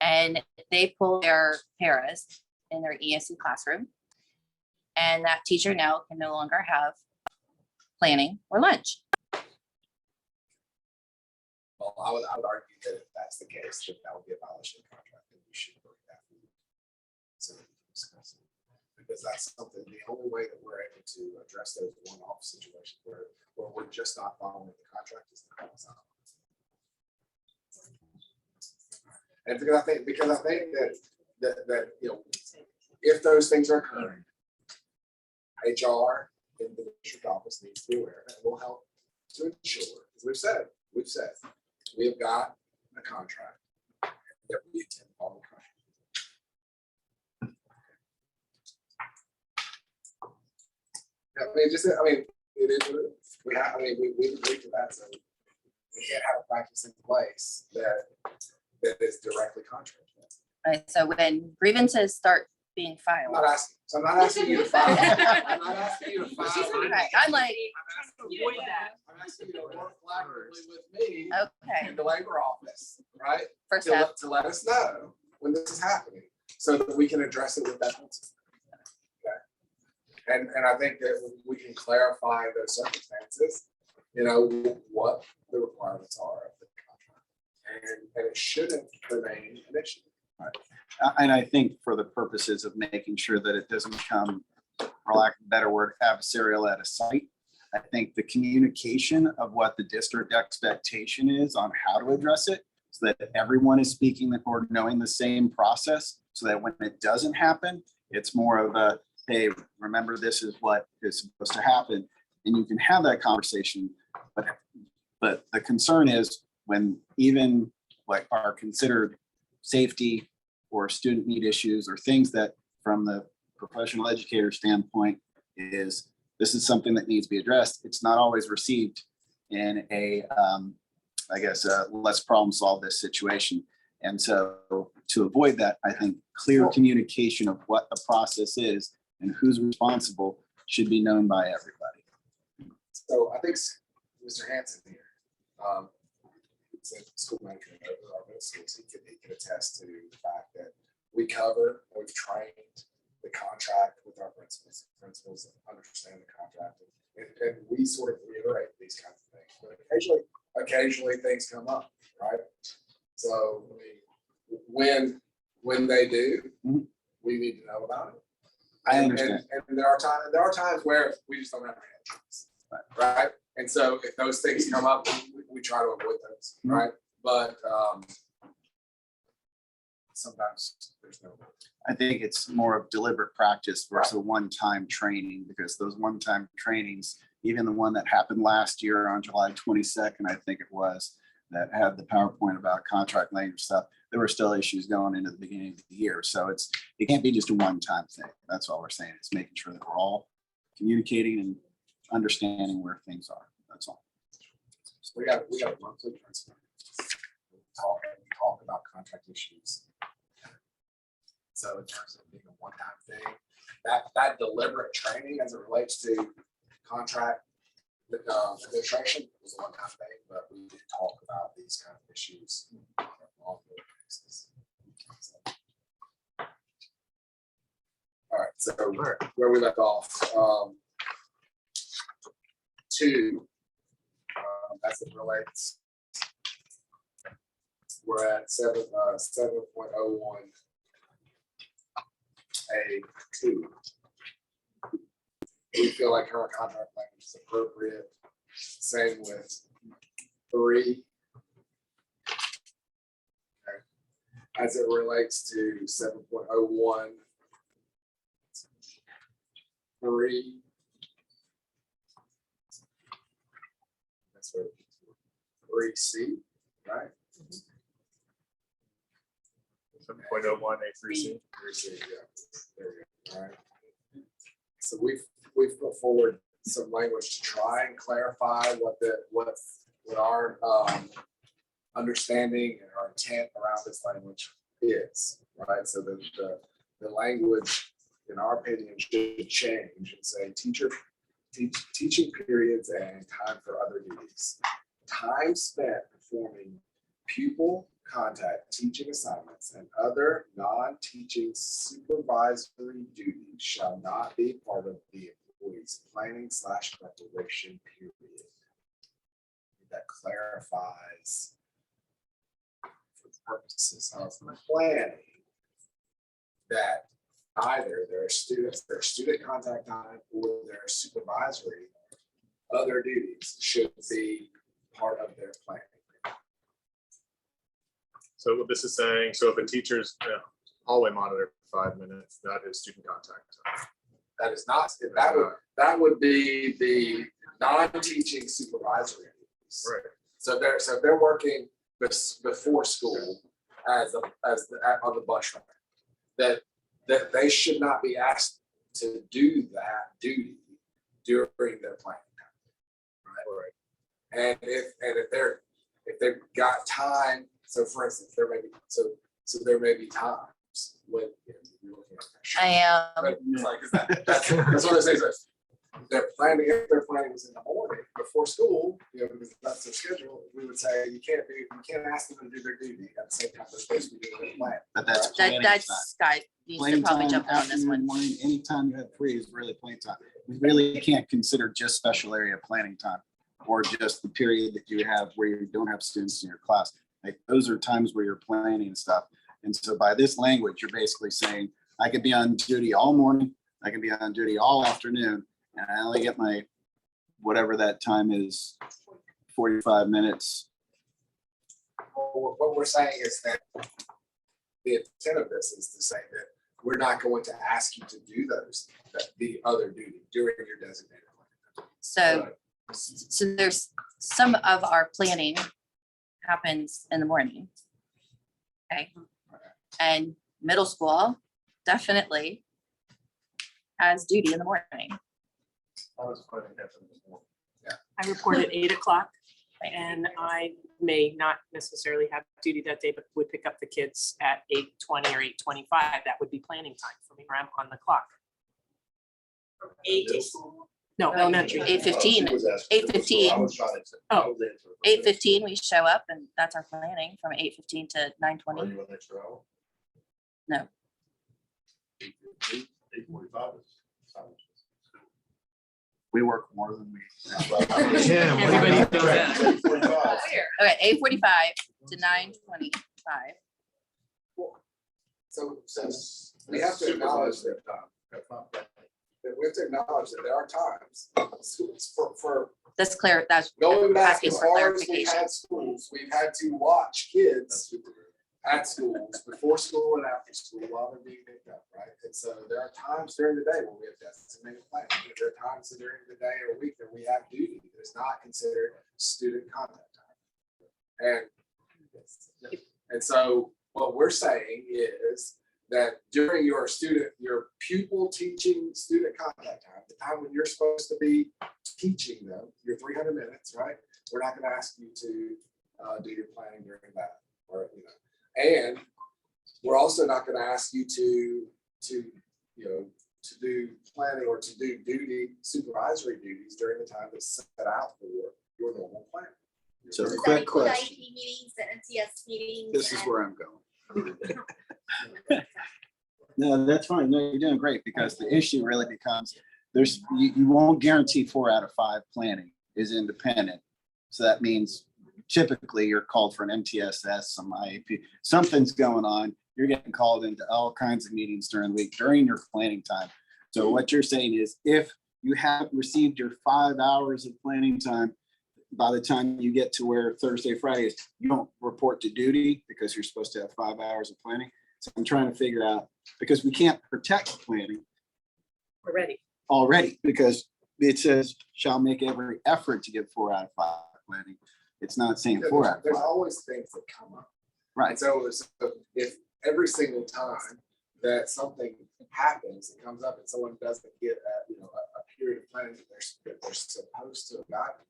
And they pull their paras in their ESC classroom. And that teacher now can no longer have planning or lunch. Well, I would argue that if that's the case, that would be a violation of contract, and we should bring that. So we can discuss it. Because that's something, the only way that we're able to address those one-off situations where we're just not following the contract is to call us out. And because I think that, you know, if those things are occurring, HR in the district office needs to be aware, and will help to ensure, as we've said, we have got a contract that we intend to follow. It is what it is. We've agreed to that, so we can't have a practice in place that is directly contrary to that. Right, so when grievances start being filed. I'm not asking you to file. I'm not asking you to file. Right, I'm like, Avoid that. I'm asking you to work collaboratively with me okay, in the labor office, right? first To half, let us know when this is happening, so that we can address it with that. Okay. And I think that we can clarify those circumstances, you know, what the requirements are of the contract. And it shouldn't remain an issue. And I think for the purposes of making sure that it doesn't become, for lack of a better word, adversarial at a site, I think the communication of what the district expectation is on how to address it, so that everyone is speaking or knowing the same process, so that when it doesn't happen, it's more of a, hey, remember, this is what is supposed to happen. And you can have that conversation, but the concern is when even what are considered safety or student need issues or things that from the professional educator standpoint is, this is something that needs to be addressed. It's not always received in a, I guess, let's problem solve this situation. And so to avoid that, I think clear communication of what the process is and who's responsible should be known by everybody. So I think Mr. Hanson here, it's a school manager in our middle schools, he can attest to the fact that we've trained the contract with our principals. Principals understand the contract, and we sort of reiterate these kinds of things. But occasionally things come up, right? So I mean, when they do, we need to know about it. I understand. And there are times where we just don't have our hands, right? And so if those things come up, we try to avoid those, right? But sometimes there's no. I think it's more of deliberate practice versus a one-time training, because those one-time trainings, even the one that happened last year on July 22nd, I think it was, that had the PowerPoint about contract language stuff, there were still issues going into the beginning of the year. So it can't be just a one-time thing. That's all we're saying. It's making sure that we're all communicating and understanding where things are. That's all. So we got a monthly principal. Talk about contract issues. So in terms of being a one-time thing, that deliberate training as it relates to contract administration was a one-time thing, but we did talk about these kind of issues on an ongoing basis. All right, so where we left off, as it relates, we're at 7.01 A2. We feel like current contract language is appropriate. Same with 3. Okay. As it relates to 7.01 3. That's what 3C, right? 7.01 A3C. 3C, yeah. There we go. All right. So we've put forward some language to try and clarify what our understanding and our intent around this language is, right? So the language, in our opinion, should change and say teaching periods and time for other duties. Time spent performing pupil contact teaching assignments and other non-teaching supervisory duties shall not be part of the employee's planning/preparation period. That clarifies for the purposes of planning that either their student contact time or their supervisory other duties should be part of their planning. So what this is saying, so if a teacher's hallway monitor for 5 minutes, that is student contact time. That is not, that would be the non-teaching supervisory duties. Right. So they're working before school on the bus ride, that they should not be asked to do that duty during their planning time. Right. And if they've got time, so for instance, there may be times when you're looking at that. I am. But it's like, that's what it says. They're planning, if their planning was in the morning before school, because that's their schedule, we would say you can't ask them to do their duty at the same time they're supposed to be doing their plan. But that's planning time. That's Scott needs to Planning probably time, jump in on this afternoon, one. morning, anytime you have free is really planning time. We really can't consider just special area planning time or just the period that you have where you don't have students in your class. Like those are times where you're planning and stuff. And so by this language, you're basically saying, I could be on duty all morning, I can be on duty all afternoon, and I only get my, whatever that time is, 45 minutes. What we're saying is that the intent of this is to say that we're not going to ask you to do the other duty during your designated plan. So there's some of our planning happens in the morning. Okay. And middle school definitely has duty in the morning. How does planning happen this morning? I report at 8 o'clock and I may not necessarily have duty that day, but would pick up the kids at 8:20 or 8:25. That would be planning time for me, where I'm on the clock. No, elementary. 8:15. Oh. 8:15, we show up and that's our planning from 8:15 to Are 9:20. you an extra hour? No. 8:45 is. We work more than we. Yeah, Everybody knows that. 8:45. Okay, 8:45 to 9:25. So we have to acknowledge that, That's not planning. we have to acknowledge that there are times schools for That's clear. That's going back asking as for far as we've clarification. had schools, we've had to watch kids at schools, before school and after school, while they're being picked up, right? And so there are times during the day when we have designated planning. There are times during the day or week that we have duty that is not considered student contact time. And so what we're saying is that during your pupil teaching student contact time, the time when you're supposed to be teaching them, your 300 minutes, right? We're not going to ask you to do your planning during that, or and we're also not going to ask you to do planning or to do supervisory duties during the time that's set out for your normal plan. So Does that quick include question. IEP meetings, the MTS meetings? This is and- where I'm going. No, that's fine. No, you're doing great because the issue really becomes you won't guarantee 4 out of 5 planning is independent. So that means typically you're called for an MTSS, some IEP, something's going on. You're getting called into all kinds of meetings during the week during your planning time. So what you're saying is if you have received your 5 hours of planning time, by the time you get to where Thursday, Friday is, you don't report to duty because you're supposed to have 5 hours of planning. So I'm trying to figure out, because we can't protect planning already because it says shall make every effort to get 4 out of 5 planning. It's not saying 4 out of There's 5. always things that come up. Right. And so if every single time that something happens, it comes up and someone doesn't get a period of planning that they're supposed to have gotten,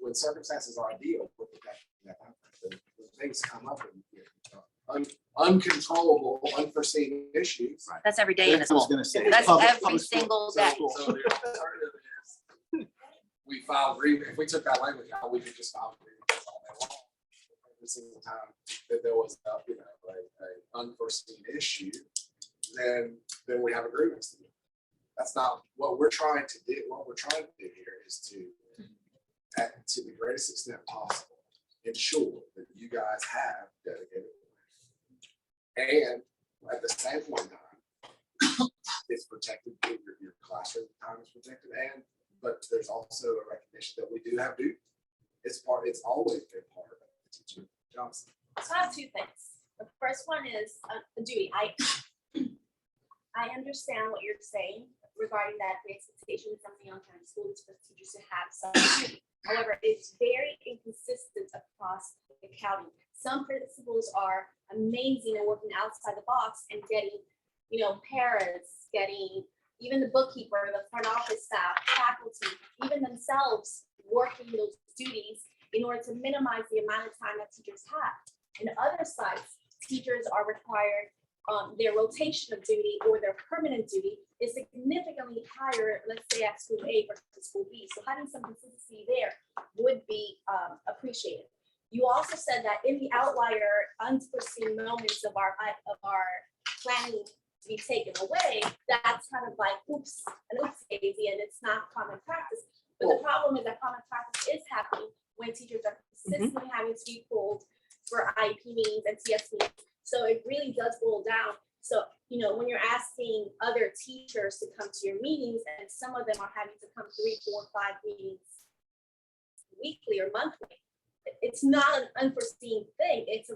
when circumstances are ideal, we're protecting that. When things come up and uncontrollable, unforeseen issues. That's every day in I the was school. gonna say. That's public- every public single school- day. school. So the alternative is we file agreement. If we took that language out, we could just file agreements all day long. single time that there was, a unforeseen issue, then we have a grievance to do. That's not what we're trying to do. What we're trying to do here is to the greatest extent possible, ensure that you guys have dedicated. And at the same point in time, it's protected, your classroom time is protected, but there's also a recognition that we do have duty. It's always been part of the teaching job. So I have two things. The first one is a duty. I understand what you're saying regarding that the expectation of something on county schools for teachers to have some duty. However, it's very inconsistent across the county. Some principals are amazing and working outside the box and getting, paras, getting even the bookkeeper, the front office staff, faculty, even themselves working those duties in order to minimize the amount of time that teachers have. In other sites, teachers are required, their rotation of duty or their permanent duty is significantly higher, let's say at school A versus school B. So having some consistency there would be appreciated. You also said that in the outlier unforeseen moments of our planning to be taken away, that's kind of like oops, an oops daisy, and it's not common practice. But the problem is that common practice is happening when teachers are consistently having to be pulled for IEP meetings and TS meetings. So it really does boil down. So, when you're asking other teachers to come to your meetings, and some of them are having to come 3, 4, 5 meetings weekly or monthly, it's not an unforeseen thing. It's a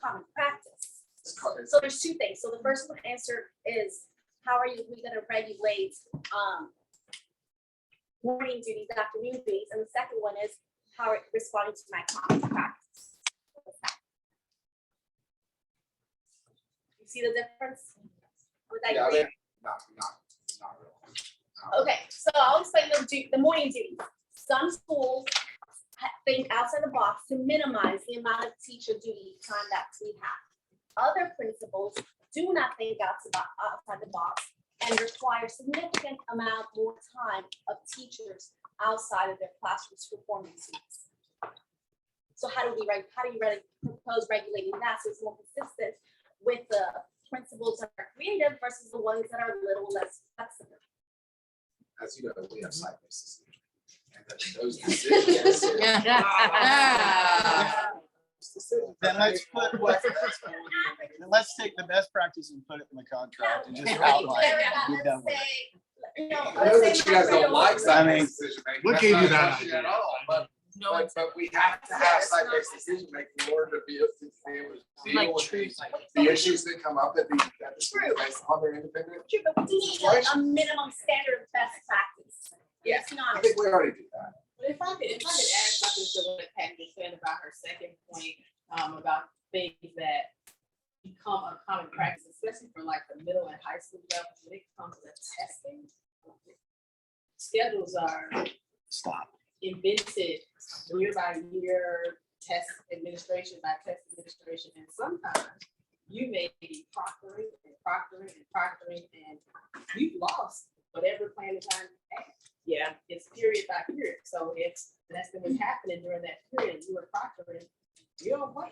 common practice. So there's two things. So the first one answer is, how are you going to regulate morning duties, afternoon duties? And the second one is, how are you responding to my common practice? You see the difference? Would that clear? Not really. Okay, so I'll explain the morning duties. Some schools think outside the box to minimize the amount of teacher duty time that we have. Other principals do not think outside the box and require significant amount more time of teachers outside of their classrooms performing duties. So how do you propose regulating that so it's more consistent with the principles that are creative versus the ones that are a little less flexible? As you know, we have site-based decisions. And that those decisions. Then let's take the best practice and put it in the contract and just outline it. Be done with it. I know that you guys don't like site-based decision making. What That's gave you not that an issue idea? At all, but we have to have site-based decision making in order to be able to deal with the issues that come up at the school based on their independent. True, but we do need a minimum standard of best practice. Yeah. It's not. I think we already do that. But if I could add something to what Patty just said about her second point, about things that become a common practice, especially for like the middle and high school level, when it comes to testing, schedules are invented year by year, test administration by test administration, and sometimes you may be proctoring, and you've lost whatever plan the time you had. Yeah, it's period by period. So if nothing was happening during that period, you were proctoring, you don't plan.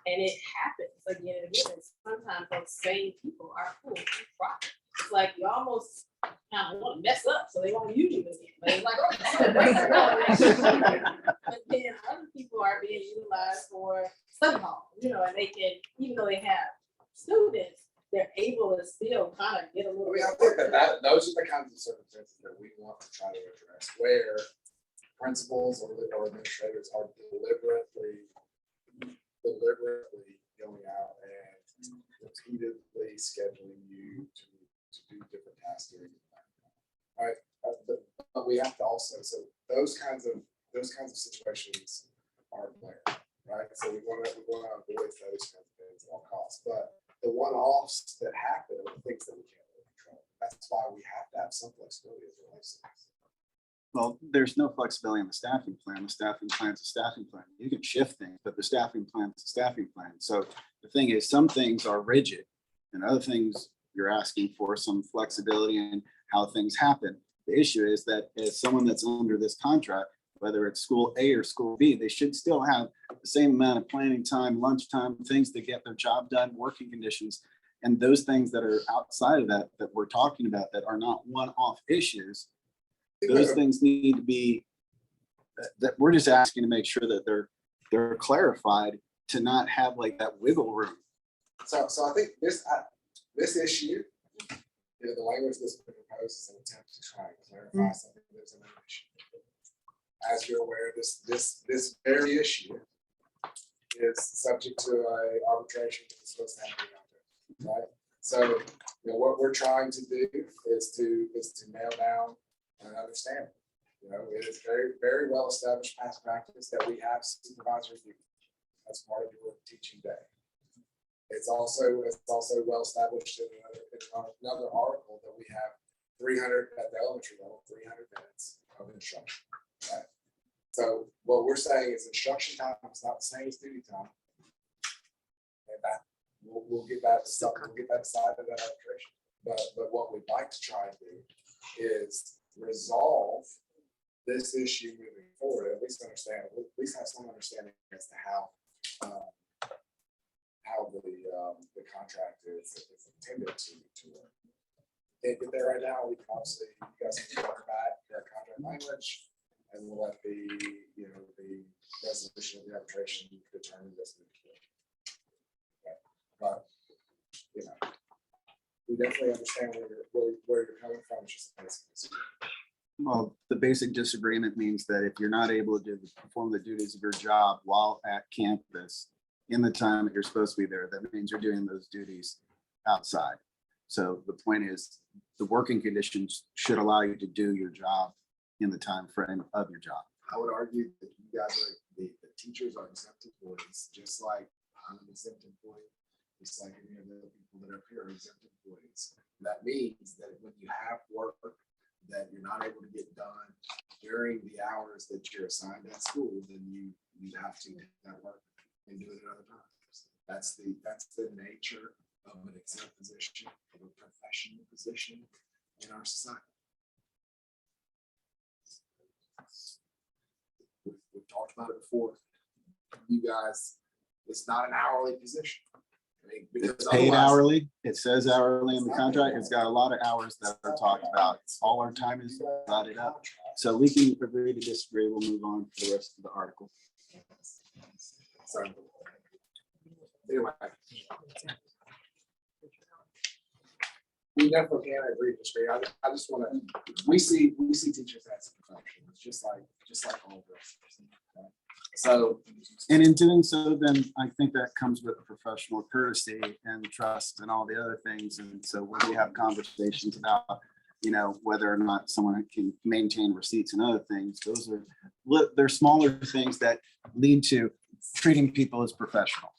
And it happens again and again. And sometimes those same people are full of proctor. It's like you almost kind of want to mess up so they won't use you again. But it's like, but then other people are being utilized for study hall, and they can, even though they have students, they're able to still kind of get a little. I think that those are the kinds of circumstances that we want to try to address, where principals or administrators are deliberately going out and repeatedly scheduling you to do different tasks during the time. Right, but we have to also, so those kinds of situations are there, right? So we want to avoid those kinds of things at all costs, but the one-offs that happen are the things that we can't really control. That's why we have to have some flexibility as it relates to this. Well, there's no flexibility in the staffing plan. The staffing plan is a staffing plan. You can shift things, but the staffing plan is a staffing plan. So the thing is, some things are rigid and other things you're asking for some flexibility in how things happen. The issue is that as someone that's under this contract, whether it's school A or school B, they should still have the same amount of planning time, lunchtime, things to get their job done, working conditions. And those things that are outside of that, that we're talking about, that are not one-off issues, those things need to be, that we're just asking to make sure that they're clarified, to not have like that wiggle room. So I think this issue, the language that's been proposed is an attempt to try and clarify something that's an issue. As you're aware, this very issue is subject to a arbitration that's supposed to happen out there, right? So, what we're trying to do is to nail down an understanding. It is very, very well established past practice that we have supervisory duty. That's part of your teaching day. It's also well established in another article that we have 300 at the elementary level, 300 minutes of instruction. Right? So what we're saying is instruction time is not the same as duty time. And that we'll get that stuff, we'll get that side of that arbitration. But what we'd like to try and do is resolve this issue moving forward, at least have some understanding as to how the contract is intended to work. Can't get there right now. We can obviously, you guys can talk about their contract language, and we'll let the resolution of the arbitration determine this. But we definitely understand where you're coming from. It's just a basic. Well, the basic disagreement means that if you're not able to perform the duties of your job while at campus in the time that you're supposed to be there, that means you're doing those duties outside. So the point is, the working conditions should allow you to do your job in the time frame of your job. I would argue that you guys are, the teachers are exempt employees, just like I'm an exempt employee, just like any of the people that are up here are exempt employees. That means that when you have work that you're not able to get done during the hours that you're assigned at school, then you have to take that work and do it at other times. That's the nature of an exempt position, of a professional position in our society. We've talked about it before. You guys, it's not an hourly position. It's paid hourly. It says hourly in the contract. It's got a lot of hours that are talked about. All our time is divided up. So we can agree to disagree. We'll move on to the rest of the article. So, anyway. We definitely can't agree to disagree. I just want to, we see teachers as professionals, just like all of us. So, and in doing so, then I think that comes with professional courtesy and trust and all the other things. And so when we have conversations about, whether or not someone can maintain receipts and other things, they're smaller things that lead to treating people as professionals.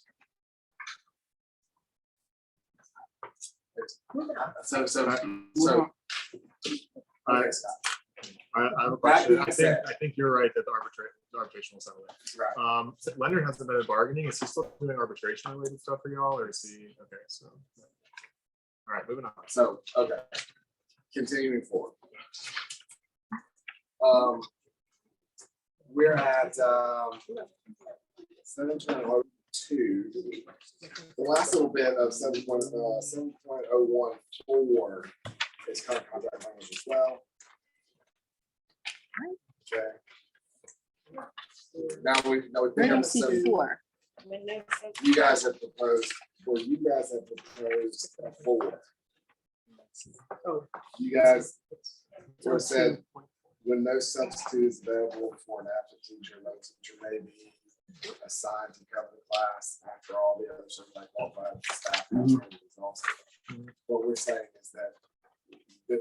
I have a question. I think you're right that the arbitration will settle it. Right. So Leonard hasn't been in bargaining. Is he still doing arbitration related stuff for y'all, or is he okay? So, all right, moving on. So, okay, continuing forward. We're at 7.02. The last little bit of 7.014 is current contract language as well. Okay. Now we pick up 7. You guys have proposed, a 4. You guys sort of said, when no substitute is available for an absent teacher, no teacher may be assigned to cover the class after all the other certified qualified staff. Also. What we're saying is that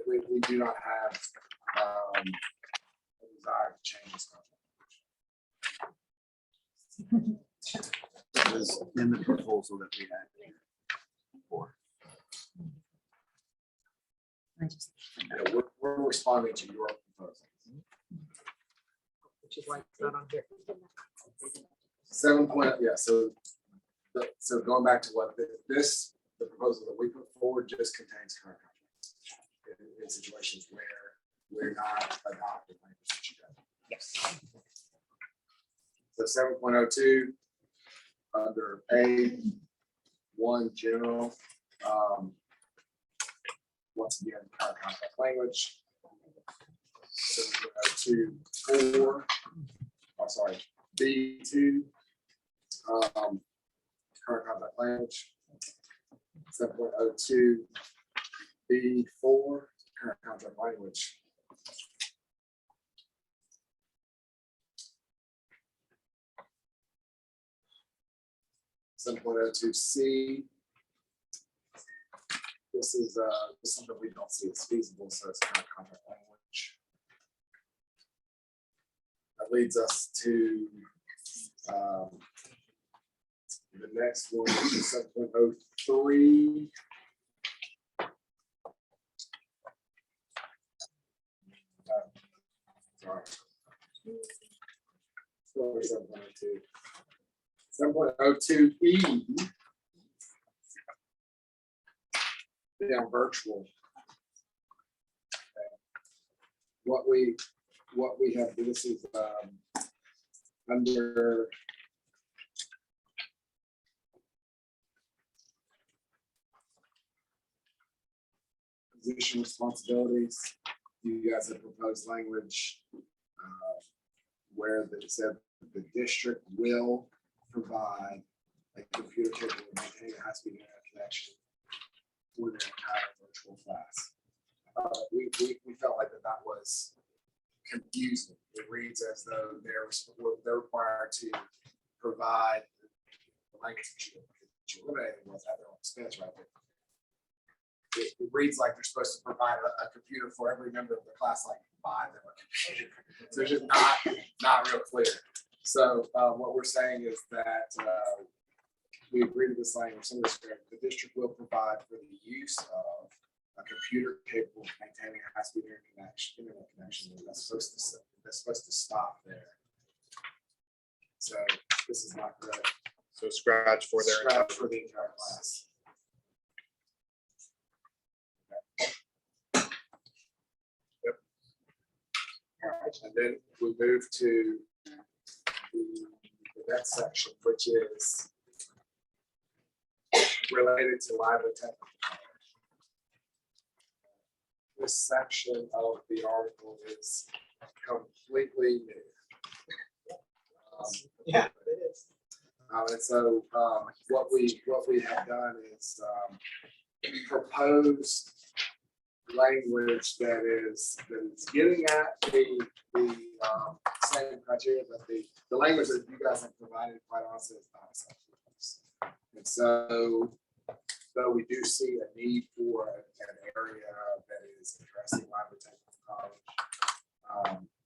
we do not have a desire to change this contract. It was in the proposal that we had before. We're responding to your proposal. Which is why it's not on here. 7. So going back to what the proposal that we put forward just contains current contracts in situations where we're not adopting language that you guys. Yes. So 7.02 under A1 general. Once again, our contract language. So we go to 4, oh, sorry, B2, current contract language. 7.02, B4, current contract language. 7.02C. This is something we don't see as feasible, so it's kind of contract language. That leads us to the next one, which is 7.03. Sorry. 7.02. 7.02E. Down virtual. What we have, this is under position responsibilities. You guys have proposed language where it said the district will provide a computer capable of maintaining a high-speed internet connection for their entire virtual class. We felt like that was confusing. It reads as though they're required to provide the language that you eliminated was at their own expense, right? It reads like they're supposed to provide a computer for every member of the class, like buy them a computer. So it's just not real clear. So what we're saying is that we agree to this language. So the district will provide for the use of a computer capable of maintaining a high-speed internet connection. That's supposed to stop there. So this is not good. So scratch for their. Scratch for the entire class. Yep. All right, and then we move to the next section, which is related to lively technical knowledge. This section of the article is completely new. Yeah, it is. And so what we have done is proposed language that is getting at the same criteria, but the language that you guys have provided, quite honestly, is not acceptable. And so, though we do see a need for an area that is addressing lively technical college,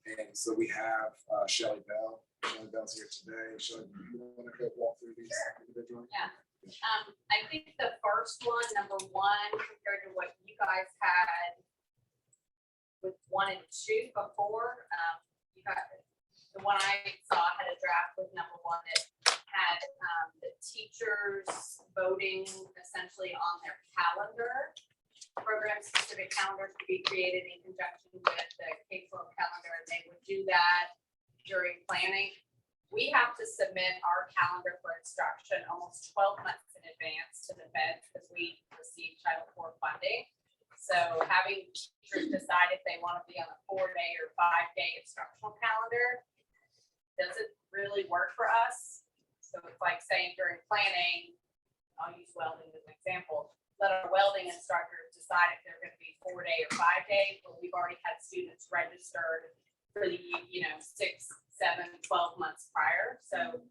and so we have Shelley Bell. Shelley Bell's here today. Shelley, do you want to walk through these individually? Yeah. I think the first one, number 1, compared to what you guys had with 1 and 2 before, you got the one I saw had a draft with number 1 that had the teachers voting essentially on their calendar. Program specific calendars to be created in conjunction with the K-12 calendar, and they would do that during planning. We have to submit our calendar for instruction almost 12 months in advance to the feds because we receive Title IV funding. So having teachers decide if they want to be on a 4-day or 5-day instructional calendar doesn't really work for us. So it's like saying during planning, I'll use welding as an example, let our welding instructors decide if they're going to be 4-day or 5-day, but we've already had students registered for the 6, 7, 12 months prior. So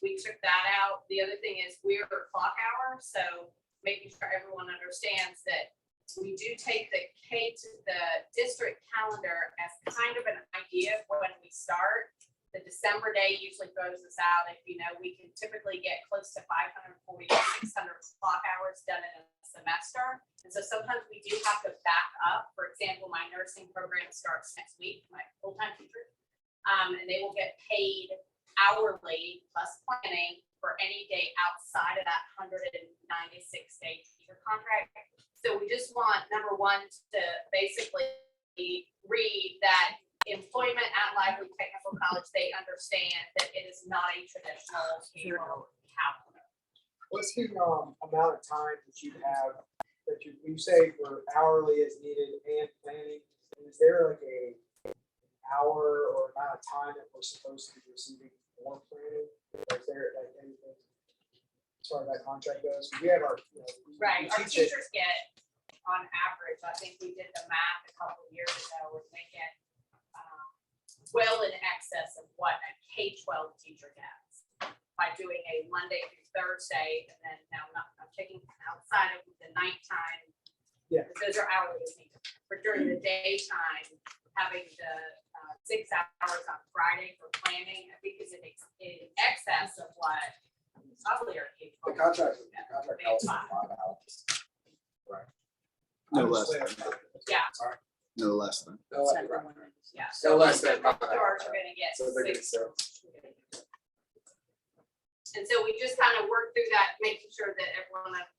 we took that out. The other thing is we're clock hour. So making sure everyone understands that we do take the district calendar as kind of an idea of when we start. The December day usually throws us out. If you know, we can typically get close to 540 to 600 clock hours done in a semester. And so sometimes we do have to back up. For example, my nursing program starts next week, my full-time teacher. And they will get paid hourly plus planning for any day outside of that 196-day teacher contract. So we just want, number 1, to basically read that employment at Lively Technical College, they understand that it is not a traditional payroll what's the amount of time that you have, that you say for hourly is needed and planning? Is there like a hour or amount of time that we're supposed to be receiving more planning? Or is there like anything as far as that contract goes? We have our, we Right, our teach it. teachers get, on average, I think we did the math a couple of years ago, was they get well in excess of what a K-12 teacher gets by doing a Monday through Thursday, and then now I'm taking outside of the nighttime. Yeah. Those are hourly teachers, but during the daytime, having the 6 hours on Friday for planning, I think is in excess of what probably our The K-12. contract get. calls for 5 hours. No I'm less just than, Yeah, no less than. No, like, right. yeah. So less than Most 5 stores hours. are gonna get So they're gonna 6. sell. And so we just kind of work through that, making sure that everyone, and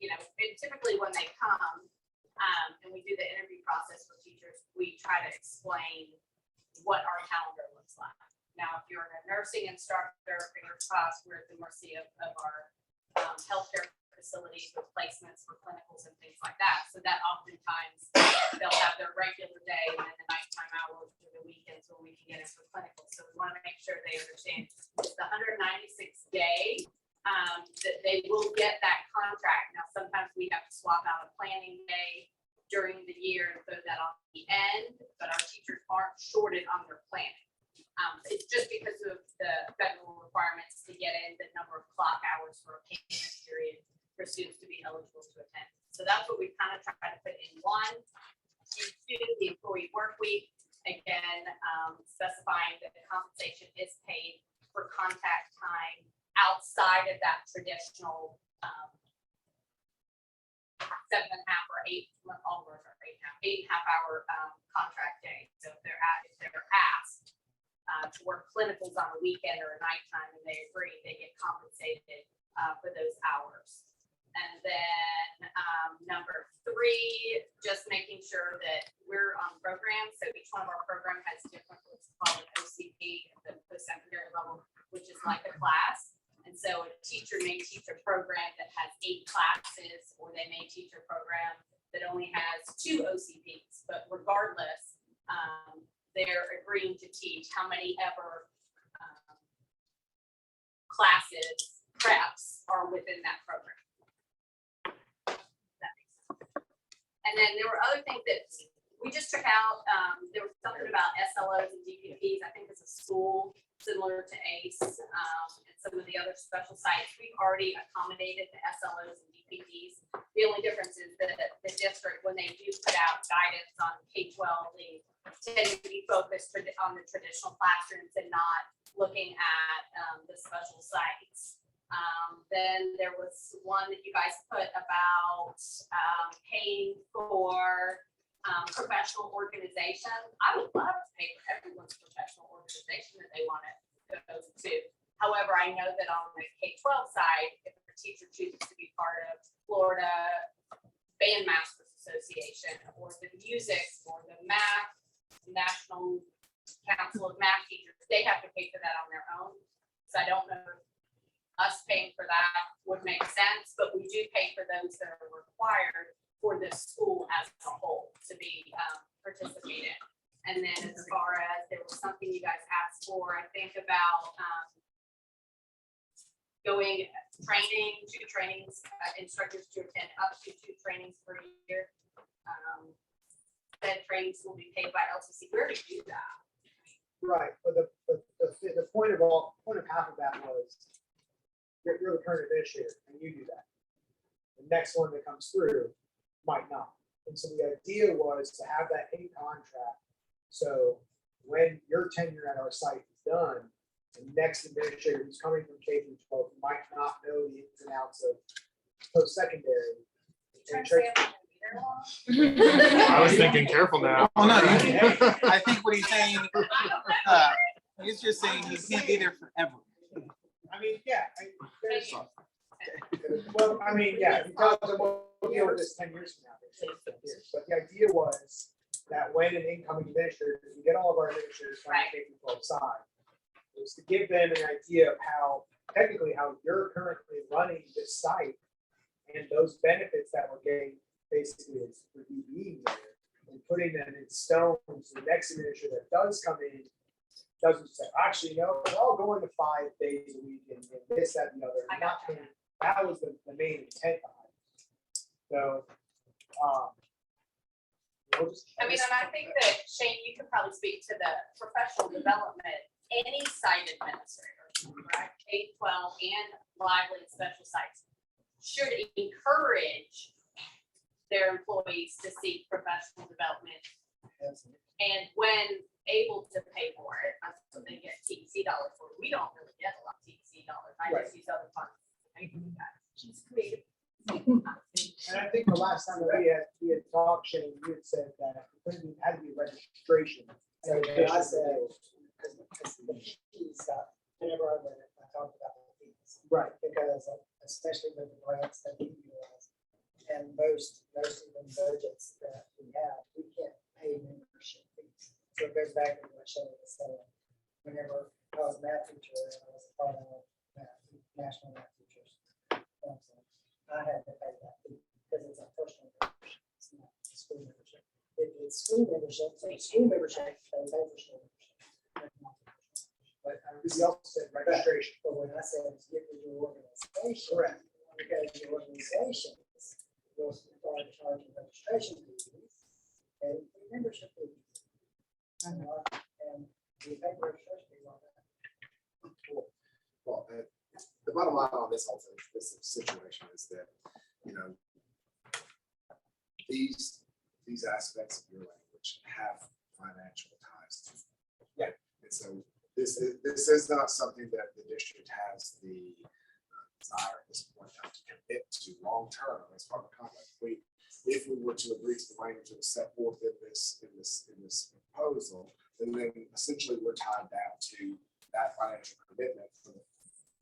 typically when they come, and we do the interview process for teachers, we try to explain what our calendar looks like. Now, if you're a nursing instructor, fingers crossed, we're at the mercy of our healthcare facilities with placements for clinicals and things like that. So that oftentimes they'll have their regular day and then the nighttime hours or the weekends when we can get into clinicals. So we want to make sure they understand it's the 196 day that they will get that contract. Now, sometimes we have to swap out a planning day during the year and throw that on the end, but our teachers aren't shorted on their planning. It's just because of the federal requirements to get in the number of clock hours for a payment period for students to be eligible to attend. So that's what we kind of try to put in one. In 2, the employee work week, again, specifying that the compensation is paid for contact time outside of that traditional 7.5 or 8, all work are 8.5 hour contract day. So if they're asked to work clinicals on a weekend or a nighttime and they agree, they get compensated for those hours. And then number 3, just making sure that we're on program. So each one of our program has different, what's called an OCP at the post-secondary level, which is like a class. And so a teacher may teach a program that has 8 classes, or they may teach a program that only has 2 OCPs. But regardless, they're agreeing to teach how many ever classes, preps are within that program. That makes sense. And then there were other things that we just took out. There was something about SLOs and DPPs. I think it's a school similar to ACE and some of the other special sites. We've already accommodated the SLOs and DPPs. The only difference is that the district, when they do put out guidance on K-12, they tend to be focused on the traditional classrooms and not looking at the special sites. Then there was one that you guys put about paying for professional organization. I would love to pay for everyone's professional organization that they want to go to. However, I know that on the K-12 side, if a teacher chooses to be part of Florida Bandmasters Association or the music or the math, National Council of Math Teachers, they have to pay for that on their own. So I don't know if us paying for that would make sense, but we do pay for those that are required for the school as a whole to be participated. And then as far as there was something you guys asked for, I think about going training, 2 trainings, instructors to attend up to 2 trainings per year. That trainings will be paid by LTC. Where do you do that? Right, but the point of half of that was you're the current administrator and you do that. The next one that comes through might not. And so the idea was to have that in contract. So when your tenure at our site is done, the next administrator who's coming from K-12 might not know the ins and outs of post-secondary. Trying to say I'm not gonna be there long. I was thinking, careful now. Oh, no, I think what he's saying, he's just saying he can't be there forever. I mean, yeah. There's, well, I mean, yeah, you tell them we'll deal with this 10 years from now. They say 10 years. But the idea was that when an incoming administrator, we get all of our administrators from the K-12 side, was to give them an idea of how technically how you're currently running this site and those benefits that we're getting basically is for you being there and putting them in stone, so the next administrator that does come in doesn't say, actually, no, we're all going to 5 days a week and this, that, and the other. I got you. That was the main intent behind it. So, we'll just- I mean, and I think that Shane, you could probably speak to the professional development, any site administrator, right? K-12 and lively and special sites should encourage their employees to seek professional development. And when able to pay for it, so they get TEC dollars for it. We don't really get a lot of TEC dollars. I just use other funds. to pay for that. She's creative. And I think the last time that we had talked, Shane, you had said that it had to be registration. So I said, because the fees, whenever I read it, I talked about the fees. Right. Because especially with the grants that we utilize, and most of the budgets that we have, we can't pay membership fees. So it goes back to what Shane was saying. Whenever I was a math teacher, and I was a part of National Math Teachers Council, I had to pay that fee because it's a personal membership, it's not a school membership. If it's school membership, so school membership, they pay for school membership. But we also said registration. But when I said it's get with your organization. Correct. Because your organization will start charging registration fees and membership fees. And we pay registration fees on that. Well, the bottom line on this whole thing, this situation is that, you know, these aspects of your language have financial ties to. Yeah. And so this is not something that the district has the desire at this point in time to commit to long term as part of the contract. If we were to agree to the language that was set forth in this proposal, then essentially we're tied down to that financial commitment for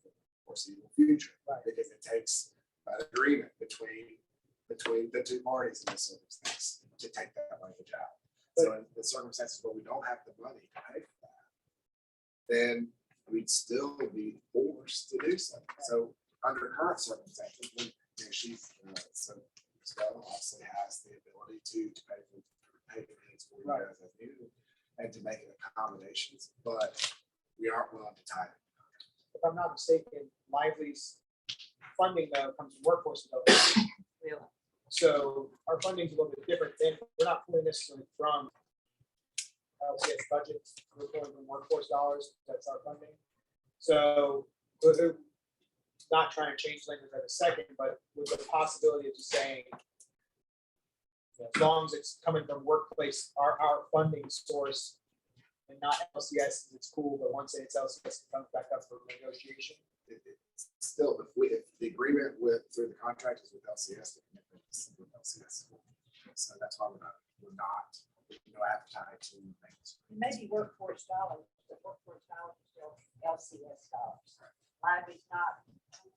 the foreseeable future. Right. Because it takes an agreement between the two parties in this circumstance to take that language out. So in the circumstances where we don't have the money to pay for that, then we'd still be forced to do so. So under current circumstances, when, you know, she's so obviously has the ability to pay for things for you guys as needed and to make accommodations, but we aren't willing to tie it. If I'm not mistaken, Lively's funding though comes from workforce development. So our funding is a little bit different than, we're not pulling necessarily from LCS budget, we're pulling from workforce dollars, that's our funding. So we're not trying to change language at a second, but with the possibility of just saying, as long as it's coming from workplace, our funding source and not LCS, it's cool, but once it's LCS, it comes back up for negotiation. It's still, if the agreement through the contract is with LCS, the commitment is with LCS. So that's why we're not, no appetite to make this. Maybe workforce dollars, the workforce dollars is still LCS dollars. Lively's not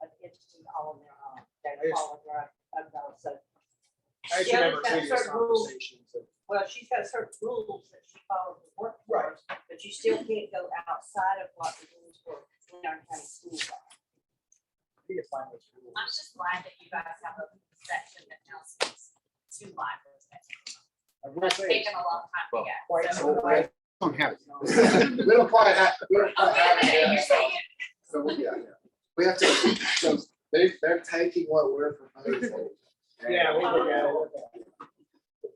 an entity all on their own. They're following their own dollars. So, I actually Yeah, remember we've got previous certain rules. conversations of, well, she's got certain rules that she follows with workforce, but you still can't go outside of what the rules for Leon County Schools are. I think it's fine with rules. I'm just glad that you guys have a section that now speaks to libraries. I will That's say, taken a long time to get. quite so- so, right? Don't have it. We don't quite have. We don't quite have it Okay, yet, you're so- saying it. So we have to, so they're taking what we're proposing. and Yeah, we look at it.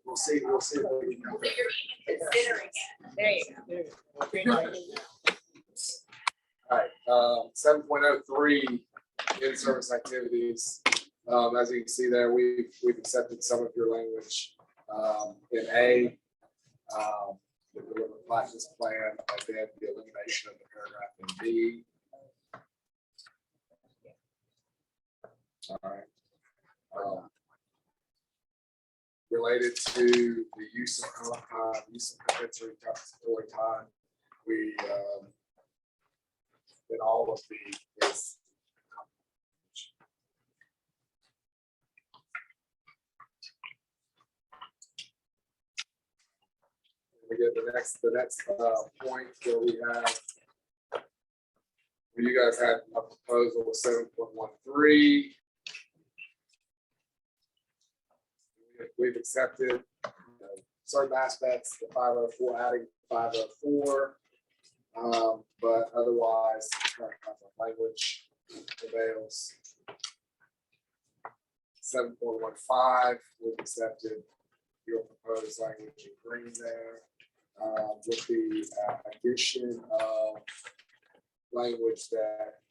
We'll see what we can So come. you're even considering it. There you go. There you go. All right, 7.03 in-service activities. As you can see there, we've accepted some of your language in A, the deliberate practice plan, and then the elimination of the paragraph in B. All right. Related to the use of compensatory time, we, in all of the is. We get the next point where we You guys had a proposal of 7.13. We've accepted certain aspects, the 504, adding 504. But otherwise, current contract language prevails. 7.15, we've accepted your proposed language in green there. With the addition of language that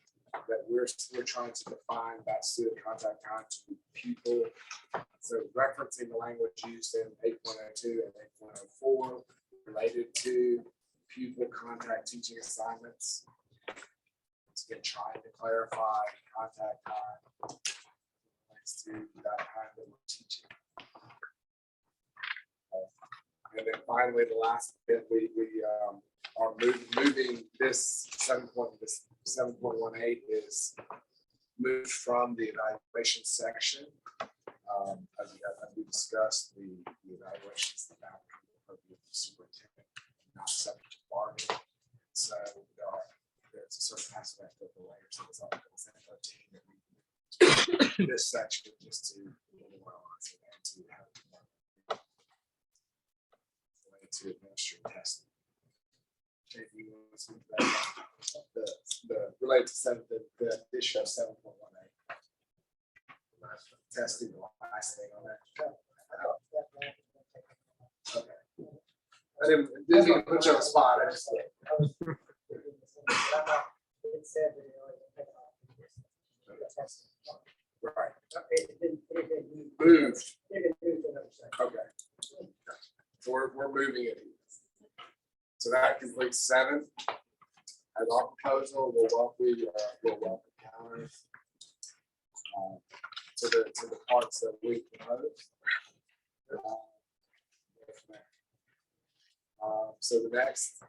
we're trying to define that student contact time to pupil. So referencing the language used in 8.02 and 8.04 related to pupil contact teaching assignments. It's again trying to clarify contact time relates to that time that we're teaching. And then finally, the last bit, we are moving this 7.18 is moved from the evaluation section. As we discussed, the evaluations now become the superintendent, not subject to bargaining. So there's a certain aspect of the layers that is on consent 13 that we this section just to memorialize it and to have to administer testing. If you want to speak to that, the related to the addition of 7.18. Testing the last thing on that. Okay. I didn't mean to put you on the spot. I just. It said that it already tested. Right. It didn't Moved. it moved to another section. Okay. So we're moving it. So that completes 7. As our proposal, we'll welcome counters to the parts that we propose. So the next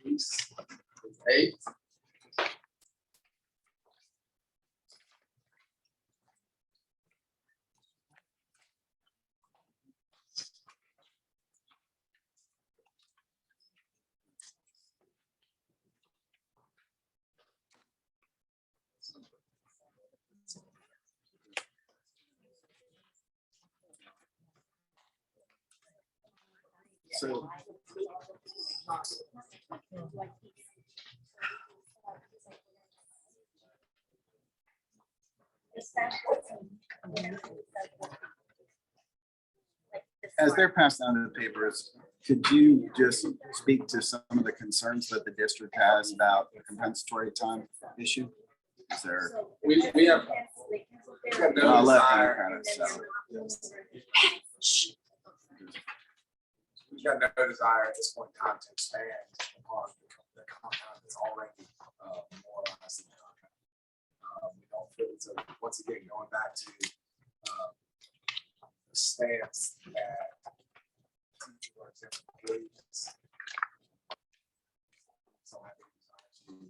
piece is 8. So As they're passed down the papers, could you just speak to some of the concerns that the district has about the compensatory time issue? Is there? we have no I'll let you desire. kind of settle it. We've got no desire at this point in time to expand upon the compound that's already memorialized in the contract. We don't feel it's once again, going back to the stance that teachers are exempt employees. So I think it's actually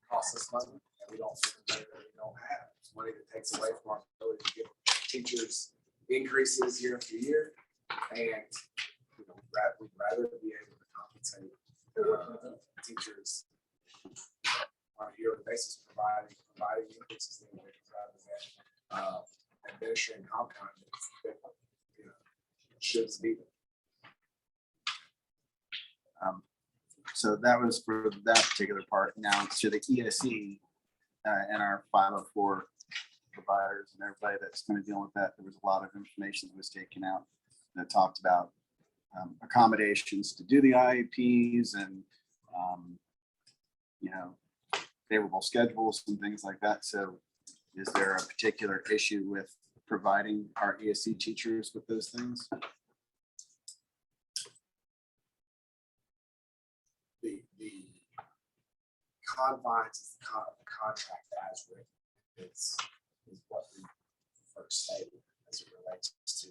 cost us money, and we don't feel that we don't have. It's money that takes away from our ability to give teachers increases year after year, and we'd rather be able to compensate teachers on a yearly basis, providing increases in wages rather than administering compound that should be. So that was for that particular part. Now to the ESE and our 504 providers and everybody that's going to deal with that. There was a lot of information that was taken out that talked about accommodations to do the IEPs and favorable schedules and things like that. So is there a particular issue with providing our ESE teachers with those things? The confines of the contract as written is what we first stated as it relates to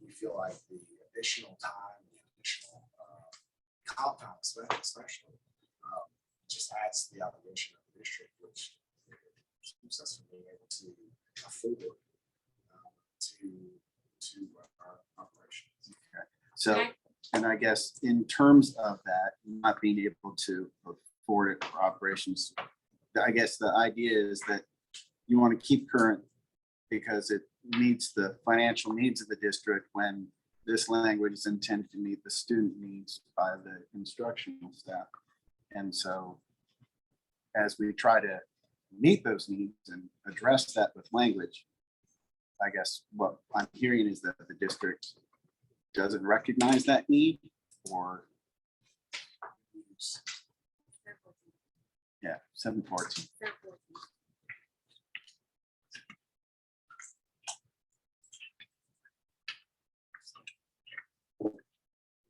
we feel like the additional time, the additional compound, especially just adds to the obligation of the district, which keeps us from being able to afford to to our operations. So, Okay. and I guess in terms of that, not being able to afford it for operations, I guess the idea is that you want to keep current because it meets the financial needs of the district when this language is intended to meet the student needs by the instructional staff. And so as we try to meet those needs and address that with language, I guess what I'm hearing is that the district doesn't recognize that need or. Yeah, 714.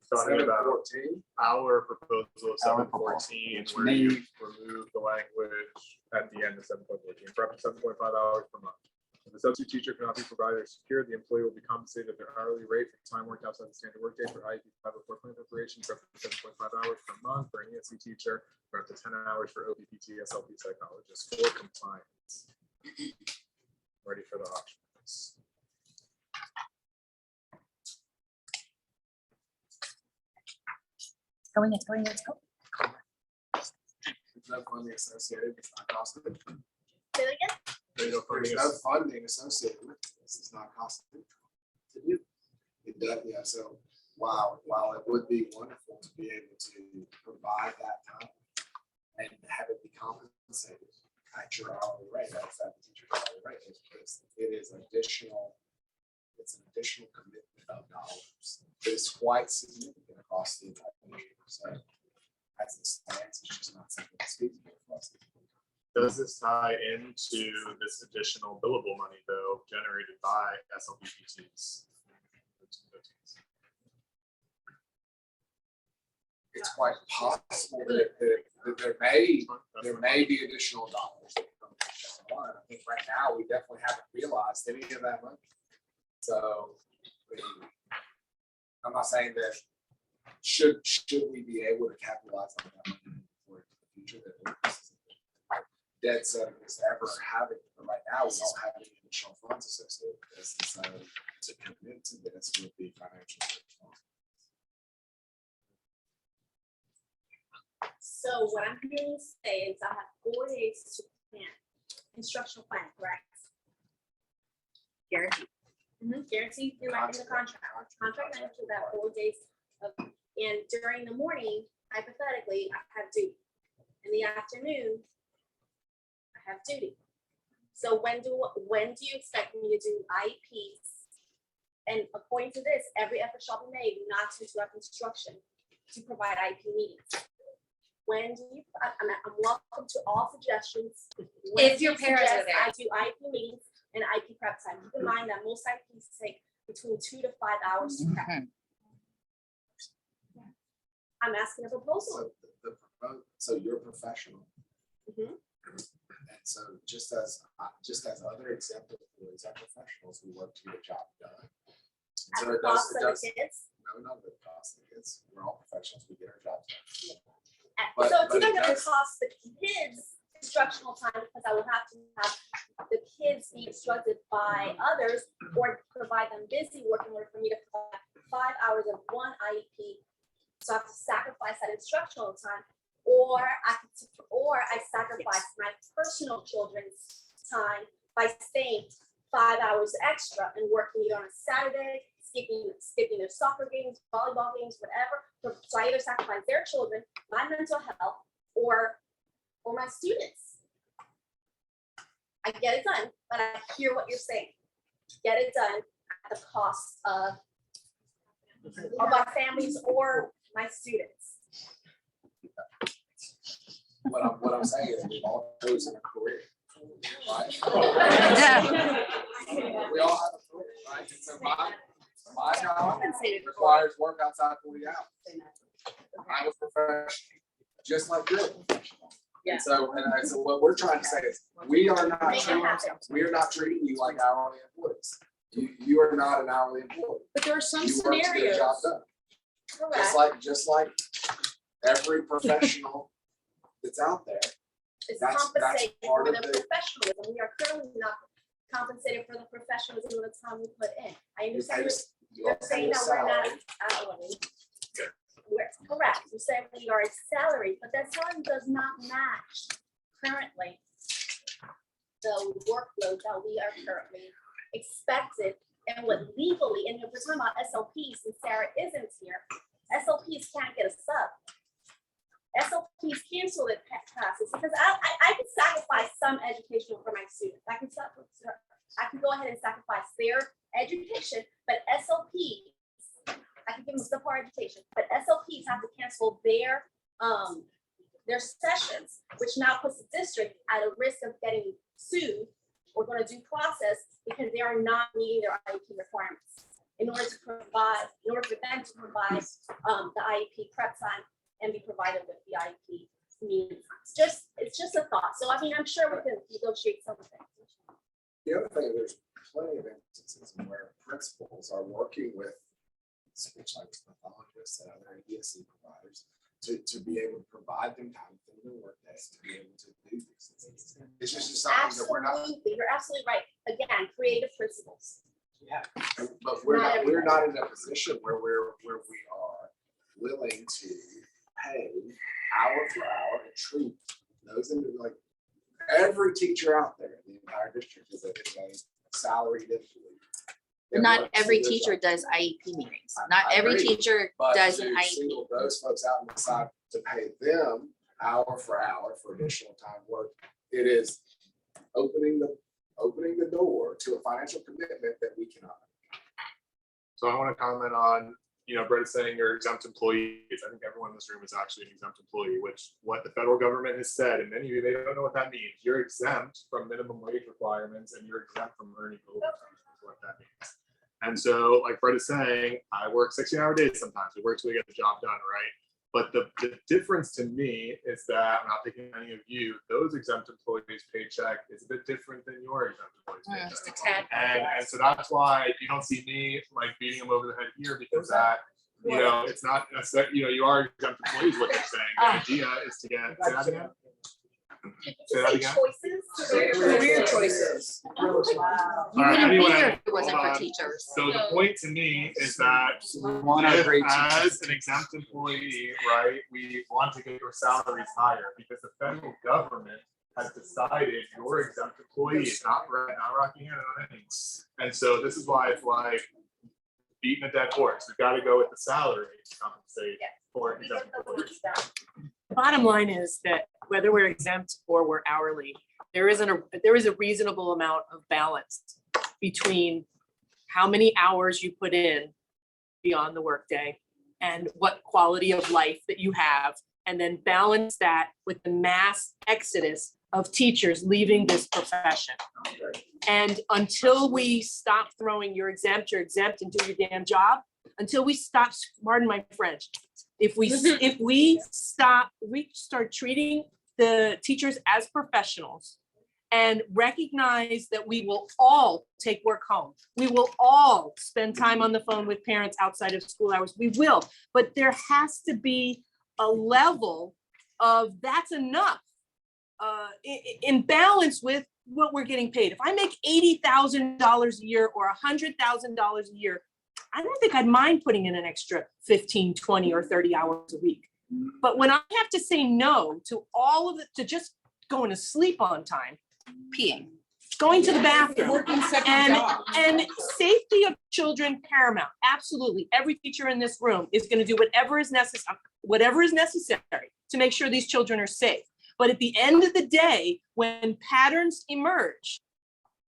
Talking about 714. our proposal of Our 714, proposal, where which you may- remove the language at the end of 7.14, for up to 7.5 hours per month. If the substitute teacher cannot be provided or secured, the employee will be compensated at their hourly rate for time worked outside the standard workday for IEP 504 plan preparation for up to 7.5 hours per month for an ESC teacher, for up to 10 hours for OPPT, SLP psychologists for compliance. Ready for the options. Going, it's going, let's go. There's no funding associated, it's not costing. Say it again? There you go, There's funding no is- funding associated with this, it's not costing. To do. It does, yeah, so while it would be wonderful to be able to provide that time and have it be compensated at your hourly rate, that's at the teacher's hourly rate, it is additional, it's an additional commitment of dollars. It's quite significant across the entire year, so as it stands, it's just not something that's feasible for us. Does this tie into this additional billable money though generated by SLPTs? It's quite possible that there may be additional dollars that come from that line. I think right now, we definitely haven't realized any of that money. So I'm not saying that should we be able to capitalize on that money for the future, that this is dead set of this ever having, but right now, we don't have any additional funds associated with this. And so to commit to this would be financially responsible. So what I'm hearing you say is I have 4 days to plan, instructional plan, correct? Guaranteed. Guaranteed in the contract, manager that 4 days of, and during the morning, hypothetically, I have duty. In the afternoon, I have duty. So when do you expect me to do IEPs? And according to this, every effort shall be made not to interrupt instruction to provide IEP meetings. When do you, I'm welcome to all suggestions. When If do your you parents are suggest there. I do IEP meetings and IEP prep time. Keep in mind that most IEPs take between 2 to 5 hours to prep. Mhm. I'm asking a proposal. So you're professional. Mhm. And so just as other exempt employees are professionals, we work to get a job done. And At so the it does, cost of the kids. no, the cost of the kids, we're all professionals, we get our jobs done. So But it's it even gonna does- cost the kids instructional time because I will have to have the kids be instructed by others or provide them busy work in order for me to provide 5 hours of one IEP. So I have to sacrifice that instructional time, or I sacrifice my personal children's time by staying 5 hours extra and working either on a Saturday, skipping their soccer games, volleyball games, whatever. So I either sacrifice their children, my mental health, or my students. I get it done, but I hear what you're saying. Get it done at the cost of my families or my students. What I'm saying is we've all chosen a career, right? We all have a career, right? And so my job requires work outside 40 hours. I was professional, just like you're a professional. And so what we're trying to say is, we are not treating you like hourly employees. You are not an hourly employee. But there are some You work to get a job scenarios. done. Just like every professional that's out there. It's That's compensated part for of their the- professionalism. We are currently not compensated for the professionalism of the time we put in. I I understand just- you're saying that we're not salary. hourly. We're correct, you say we are salary, but that salary does not match currently the workload that we are currently expected and what legally, and if we're talking about SLPs, and Sarah isn't here, SLPs can't get a sub. SLPs cancel their classes because I can sacrifice some education for my students. I can go ahead and sacrifice their education, but SLPs, I can give them subpar education, but SLPs have to cancel their sessions, which now puts the district at a risk of getting sued or going to due process because they are not meeting their IEP requirements. In order for them to provide the IEP prep time and be provided with the IEP meetings. It's just a thought. So I mean, I'm sure we can negotiate something. The other thing, there's plenty of instances where principals are working with speech language pathologists and other ESC providers to be able to provide them time within their work days to be able to do these things. It's just something that we're not, Absolutely, you're absolutely right. Again, creative principles. Yeah. but we're not in a position where we are willing to pay hour for hour and treat those into like every teacher out there in the entire district is a salaried employee. that Not works every in their teacher job. does IEP meetings. Not I every agree, teacher But does to an IEP. single those folks out and decide to pay them hour for hour for additional time work, it is opening the door to a financial commitment that we cannot. So I want to comment on, Brett is saying you're exempt employees. I think everyone in this room is actually an exempt employee, which what the federal government has said, and many of you, they don't know what that means. You're exempt from minimum wage requirements and you're exempt from earning overtime, is what that means. And so, like Brett is saying, I work 16-hour days sometimes. We work till we get the job done, right? But the difference to me is that, I'm not picking any of you, those exempt employees' paycheck is a bit different than your exempt employees' paycheck. Just a tad. And so that's why you don't see me like beating them over the head here, because that, it's not, you are exempt employees, what they're saying. The idea is to get, say that again? Say that again? Career choices. All You right, wouldn't be anyway, here if it wasn't hold for on. teachers. So the point to me is that We want our great as teachers. an exempt employee, right, we want to get your salaries higher because the federal government has decided you're exempt employees, not Rocky Hannon on any. And so this is why it's like beating a dead horse. We've got to go with the salary to compensate for exempt employees. The bottom line is that whether we're exempt or we're hourly, there is a reasonable amount of balance between how many hours you put in beyond the workday and what quality of life that you have, and then balance that with the mass exodus of teachers leaving this profession. And until we stop throwing you're exempt and do your damn job, until we stop, pardon my French, if we start treating the teachers as professionals and recognize that we will all take work home. We will all spend time on the phone with parents outside of school hours. We will, but there has to be a level of that's enough in balance with what we're getting paid. If I make $80,000 a year or $100,000 a year, I don't think I'd mind putting in an extra 15, 20, or 30 hours a week. But when I have to say no to all of it, to just going to sleep on time, Peeing. going to the bathroom, Working second job. and safety of children paramount. Absolutely. Every teacher in this room is going to do whatever is necessary to make sure these children are safe. But at the end of the day, when patterns emerge,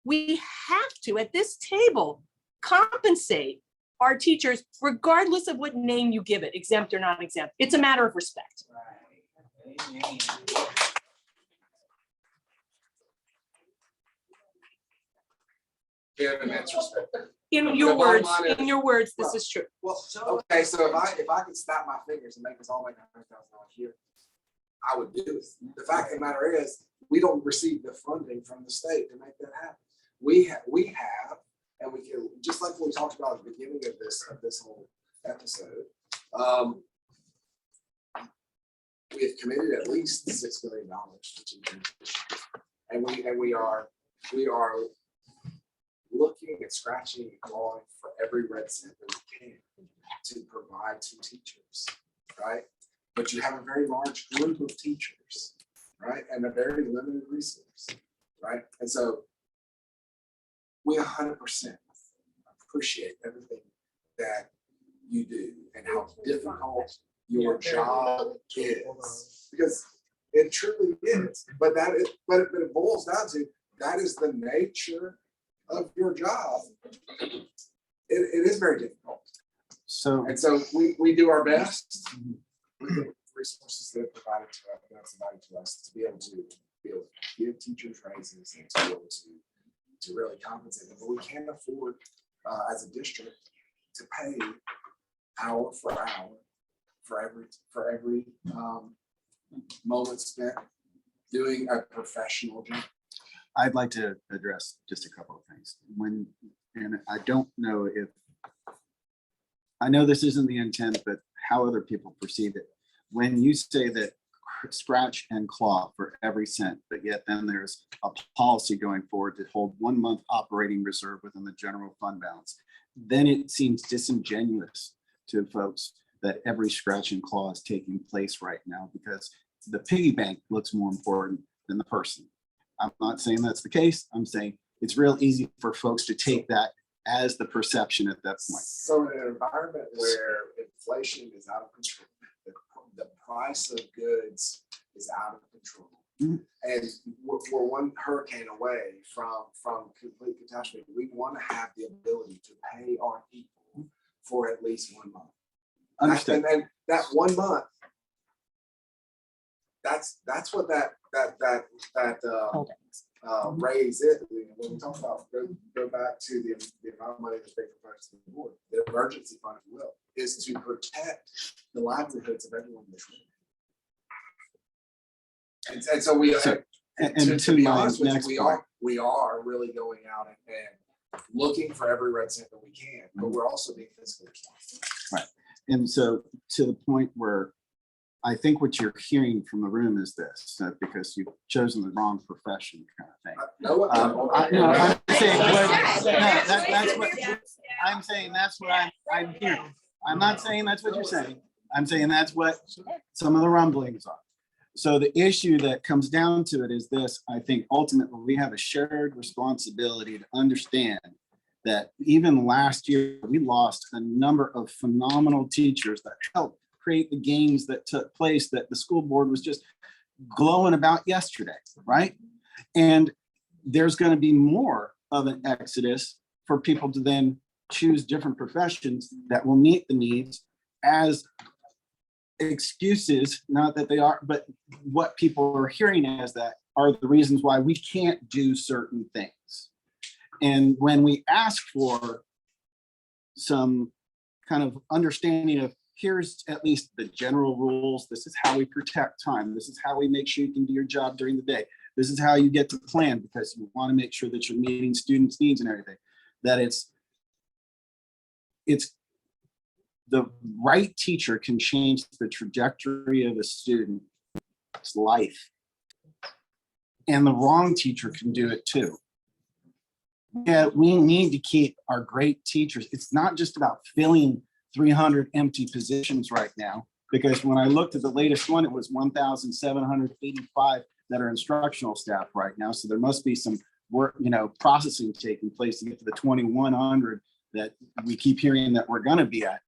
we have to, at this table, compensate our teachers, regardless of what name you give it, exempt or not exempt. It's a matter of respect. In immense respect. In The your bottom words, line is- in your words, this is true. Well, okay, so if I could snap my fingers and make us all make $100,000 a year, I would do it. The fact of the matter is, we don't receive the funding from the state to make that happen. We have, and we can, just like we talked about at the beginning of this whole episode, we have committed at least $6 billion to teachers. And we are looking at scratching and clawing for every red cent that we can to provide to teachers, right? But you have a very large group of teachers, right? And a very limited resource, right? And so we 100% appreciate everything that you do and how difficult your job is, because it truly is. But it boils down to, that is the nature of your job. It is very difficult. So, And so we do our best with the resources that are provided to us to be able to give teachers raises and to be able to really compensate them. But we can't afford as a district to pay hour for hour for every moment spent doing a professional job. I'd like to address just a couple of things. And I don't know if, I know this isn't the intent, but how other people perceive it. When you say that scratch and claw for every cent, but yet then there's a policy going forward to hold 1 month operating reserve within the general fund balance, then it seems disingenuous to folks that every scratch and claw is taking place right now, because the piggy bank looks more important than the person. I'm not saying that's the case. I'm saying it's real easy for folks to take that as the perception at that point. So in an environment where inflation is out of control, the price of goods is out of control, and we're one hurricane away from complete catastrophe, we want to have the ability to pay our people for at least 1 month. Understood. And then that 1 month, that's what that raise it. When we talk about go back to the amount of money that's being proposed to the board, the emergency fund, if you will, is to protect the livelihoods of everyone in this room. And so we to be honest with you, we are really going out and looking for every red cent that we can, but we're also being fiscally responsible. Right. And so to the point where I think what you're hearing from the room is this, because you've chosen the wrong profession kind of thing. I'm saying that's what I'm saying. That's what I'm hearing. I'm not saying that's what you're saying. I'm saying that's what some of the rumblings are. So the issue that comes down to it is this: I think ultimately we have a shared responsibility to understand that even last year we lost a number of phenomenal teachers that helped create the games that took place that the school board was just glowing about yesterday, right? And there's going to be more of an exodus for people to then choose different professions that will meet the needs as excuses, not that they are, but what people are hearing as that are the reasons why we can't do certain things. And when we ask for some kind of understanding of, here's at least the general rules. This is how we protect time. This is how we make sure you can do your job during the day. This is how you get to plan, because you want to make sure that you're meeting students' needs and everything. That it's the right teacher can change the trajectory of a student's life. And the wrong teacher can do it too. Yeah, we need to keep our great teachers. It's not just about filling 300 empty positions right now, because when I looked at the latest one, it was 1,785 that are instructional staff right now. So there must be some work, processing taking place to get to the 2,100 that we keep hearing that we're going to be at.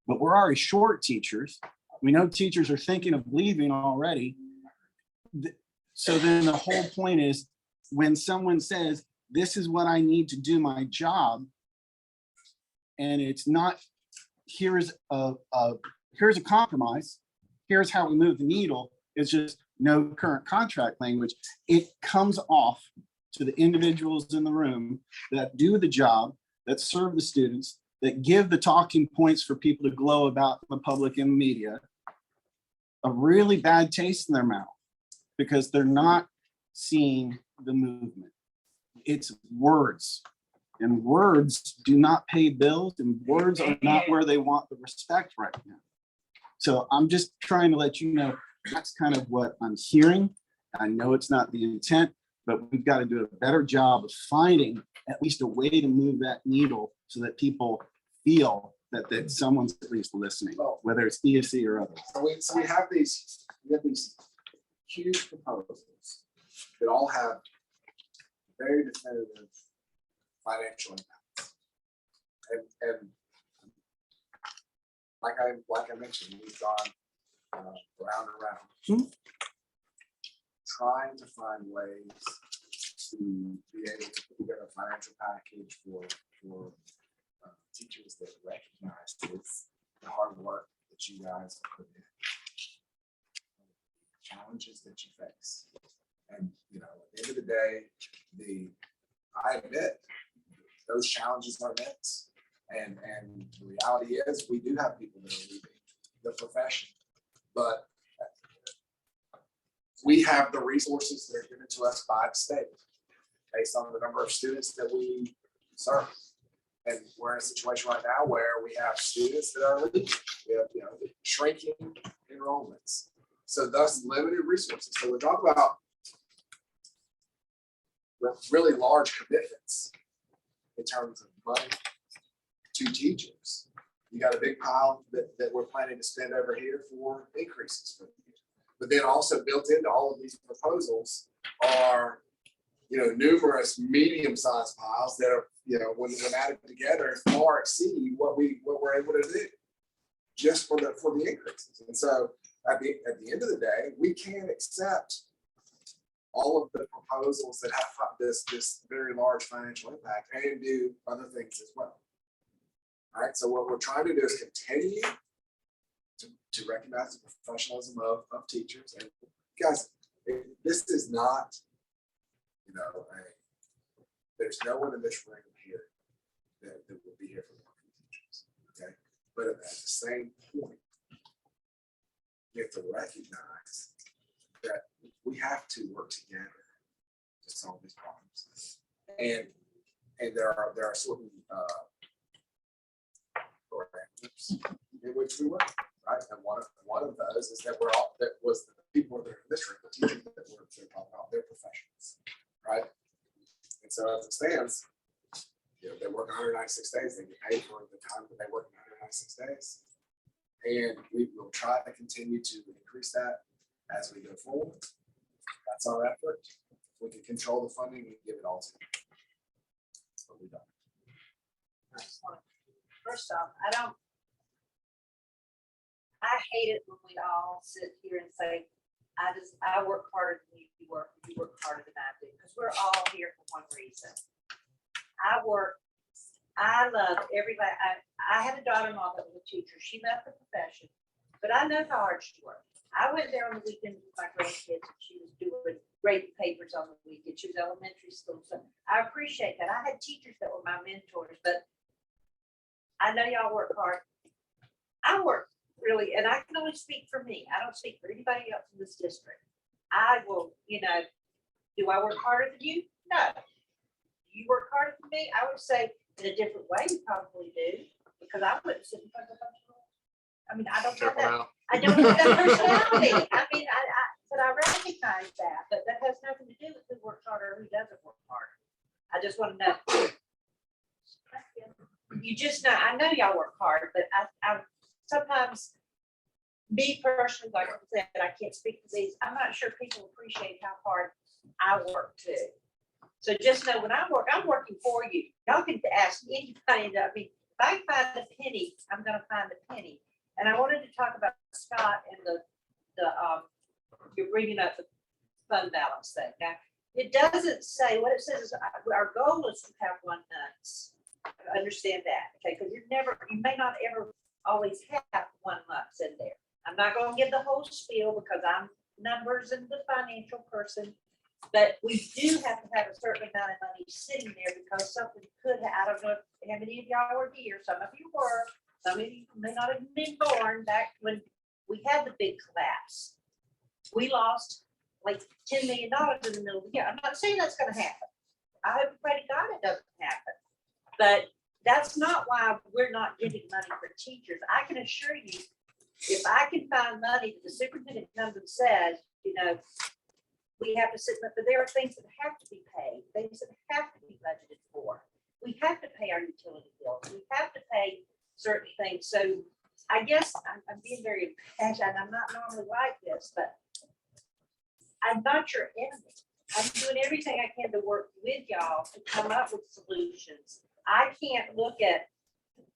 But we're already short teachers. We know teachers are thinking of leaving already. So then the whole point is, when someone says, this is what I need to do my job, and it's not, here's a compromise, here's how we move the needle, it's just no current contract language. It comes off to the individuals in the room that do the job, that serve the students, that give the talking points for people to glow about the public and media, a really bad taste in their mouth, because they're not seeing the movement. It's words. And words do not pay bills, and words are not where they want the respect right now. So I'm just trying to let you know that's kind of what I'm hearing. I know it's not the intent, but we've got to do a better job of finding at least a way to move that needle so that people feel that someone's at least listening, whether it's ESC or others. So we have these huge proposals that all have very definitive financial impacts. And like I mentioned, we've gone round and round, trying to find ways to be able to put together a financial package for teachers that recognize the hard work that you guys put in, challenges that you face. And, you know, at the end of the day, I admit those challenges are immense. And the reality is we do have people that are leaving the profession, but we have the resources that are given to us by the state based on the number of students that we serve. And we're in a situation right now where we have students that are leaving. We have, you know, shrinking enrollments. So thus limited resources. So we talk about really large commitments in terms of money to teachers. You got a big pile that we're planning to spend over here for increases for the year. But then also built into all of these proposals are, you know, numerous medium-sized piles that are, you know, when added together, far exceed what we're able to do just for the increases. And so at the end of the day, we can't accept all of the proposals that have this very large financial impact and do other things as well. All right, so what we're trying to do is continue to recognize the professionalism of teachers. And guys, this is not, you know, there's no one in this room here that will be here for working teachers, okay? But at the same point, we have to recognize that we have to work together to solve these problems. And there are certain programs in which we work, right? And one of those is that that was the people that are in this room, the teachers that we're talking about, they're professionals, right? And so as it stands, you know, they work 196 days, they get paid for the time that they work 196 days. And we will try to continue to increase that as we go forward. That's our effort. If we can control the funding, we give it all to them. But we don't. First off, I hate it when we all sit here and say, I work harder than you work harder than I do, because we're all here for one reason. I love everybody. I had a daughter-in-law that was a teacher. She left the profession, but I know how hard she worked. I went there on the weekend with my grandkids, and she was doing grading papers on the weekend. She was elementary school, so I appreciate that. I had teachers that were my mentors, but I know y'all work hard. I work really, and I can only speak for me. I don't speak for anybody else in this district. I will, you know, do I work harder than you? No. Do you work harder than me? I would say in a different way, you probably do, because I wouldn't sit in front of a bunch of. I mean, I don't have that. I don't have that personality. I mean, but I recognize that, but that has nothing to do with who works harder or who doesn't work harder. I just want to know. You just know, I know y'all work hard, but I sometimes, me personally, like I said, I can't speak for these. I'm not sure people appreciate how hard I work too. So just know when I work, I'm working for you. Y'all can ask anybody. I mean, if I can find a penny, I'm going to find a penny. And I wanted to talk about Scott and the you're bringing up the fund balance thing. Now, it doesn't say, what it says is our goal is to have one month. I understand that, okay? Because you may not ever always have 1 month in there. I'm not going to give the whole spiel because I'm numbers and the financial person, but we do have to have a certain amount of money sitting there because something could have, I don't know how many of y'all were here, some of you were, some of you may not have been born back when we had the big collapse. We lost like $10 million in the middle of the year. I'm not saying that's going to happen. I hope and pray to God it doesn't happen. But that's not why we're not giving money for teachers. I can assure you, if I can find money that the superintendent comes and says, you know, we have to sit, but there are things that have to be paid, things that have to be budgeted for. We have to pay our utility bills, we have to pay certain things, so I guess I'm being very impassioned, I'm not normally like this, but I'm not your enemy. I'm doing everything I can to work with y'all to come up with solutions. I can't look at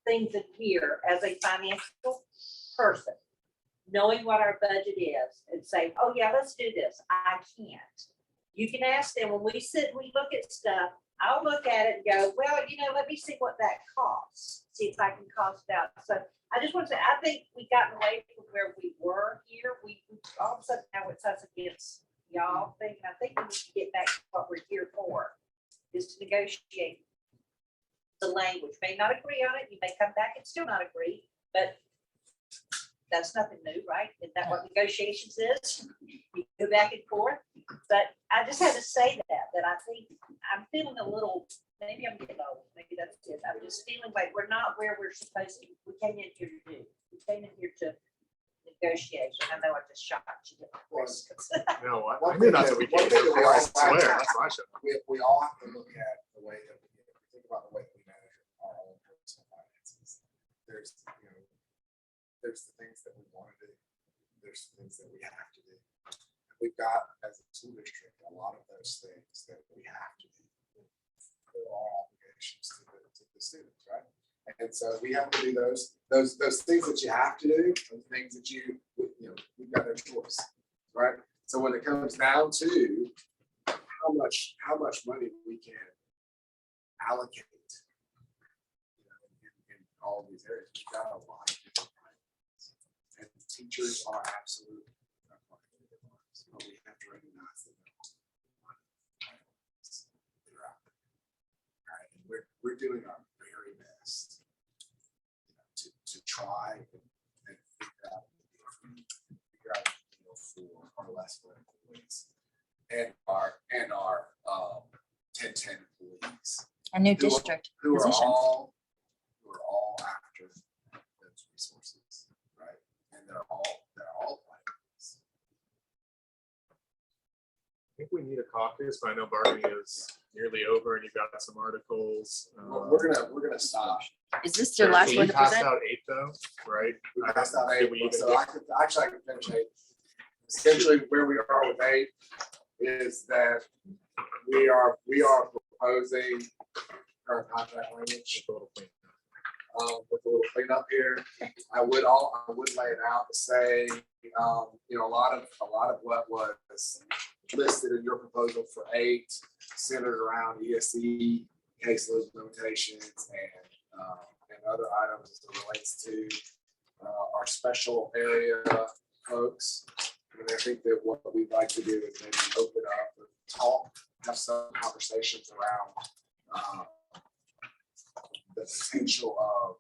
things in here as a financial person, knowing what our budget is and say, oh yeah, let's do this. I can't. You can ask them when we sit, we look at stuff, I'll look at it and go, well, let me see what that costs. See if I can cost it out. So I just want to say, I think we got away from where we were here. We all of a sudden now it's us against y'all thinking, I think we need to get back to what we're here for, is to negotiate the language. May not agree on it. You may come back and still not agree, but that's nothing new, right? Isn't that what negotiations is? You go back and forth. But I just had to say that I think I'm feeling a little, maybe I'm getting old, maybe that's it. I'm just feeling like we're not where we're supposed to be. We came in here to do. We came in here to negotiate. I know I just shocked you. No, I knew that's what we came here for, I swear, that's why I should. We all have to look at the way that we think about the way that we manage our own personal finances. There's the things that we want to do. There's the things that we have to do. We've got, as a school district, a lot of those things that we have to do. There are obligations to the students, right? And so we have to do those things that you have to do, and things that we've got no choice, right? So when it comes down to how much money we can allocate, in all of these areas, we've got a lot of different plans. And teachers are absolutely, but we have to recognize that they're out there. All right, and we're doing our very best to try and figure out for our less political employees and our 1010 employees. A new who are- district who are positions. all after those resources, right? And they're all players. I think we need a caucus, but I know bargaining is nearly over and you've got some articles. We're gonna stop. Is this your last one We to passed present? out 8 though, right? We passed out Did 8, we even so get- I can finish 8. Essentially, where we are with 8 is that we are proposing our contract language a little clean. with a little cleanup here. I would lay it out to say, a lot of what was listed in your proposal for 8 centered around ESE, caseload limitations, and other items as it relates to our special area folks. And I think that what we'd like to do is maybe open up and talk, have some conversations around the potential of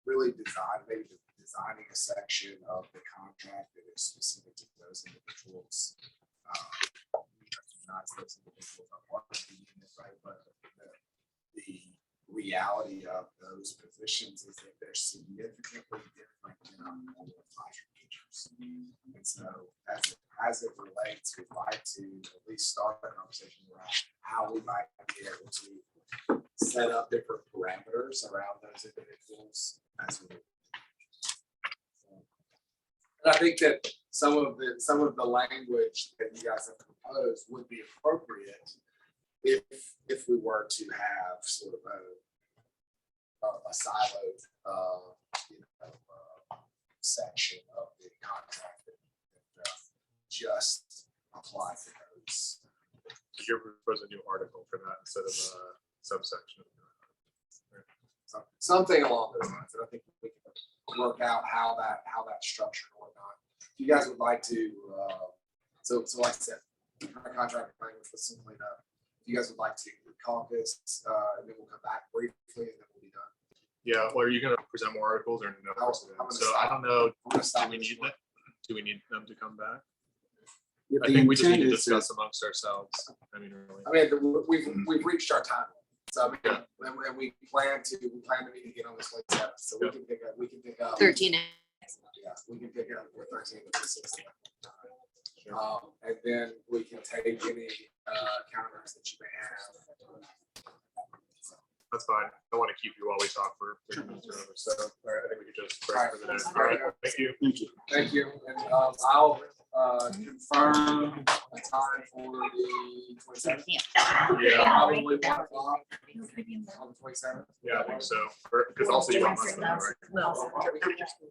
really designing a section of the contract that is specific to those individuals. Not those individuals are part of the unit, right? But the reality of those positions is that they're significantly different than our normal advisory teachers. And so as it relates, we'd like to at least start a conversation around how we might be able to set up different parameters around those individuals as we. And I think that some of the language that you guys have proposed would be appropriate if we were to have sort of a siloed section of the contract that just apply to those. You're proposing a new article for that instead of a subsection. Something along those lines, and I think we can work out how that's structured or whatnot. If you guys would like to, so like I said, our contract language was simply enough. If you guys would like to caucus, and then we'll come back briefly and then we'll be done. Yeah, well, are you gonna present more articles or no? I'm gonna So I don't know, I'm gonna stop do we this need one. that? Do we need them to come back? Yeah, I the think we just need to intent is to- discuss amongst ourselves. I mean, really. I mean, we've reached our time. So I mean, and we plan to meet again on this late 7th. So we can pick up. 13. Yeah, we can pick up with 13 to 16. then we can take any counters that you may have. That's fine. I don't want to keep you while we talk for 30 minutes or whatever. So, all right, I think we could just break for the day. All right, thank you. Thank you. Thank you, and I'll confirm a time for the 27th. Yeah, Probably 1 o'clock on the 27th. yeah, I think so. Because also you want less than that, right?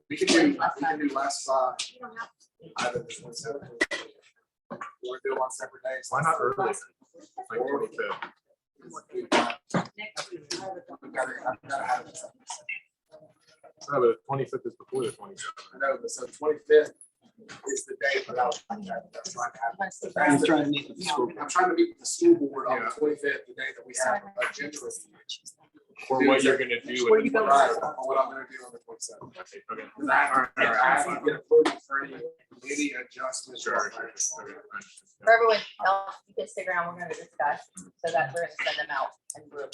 We can do less either the 27th. Or do it on separate days. Why not early? Like 25th. I've gotta have it. No, but 25th is before the 27th. I know, but so 25th is the day that I'm trying to have. I'm trying to meet with the school. I'm trying to meet with the school board on the 25th, the day that we have a agenda review. Or what you're gonna do. Where with you the- going? Right, what I'm gonna do on the 27th. Okay. Because I have to get approval for any adjustments. Sure. For everyone else, you can stick around, we're gonna discuss, so that we're gonna send them out and we'll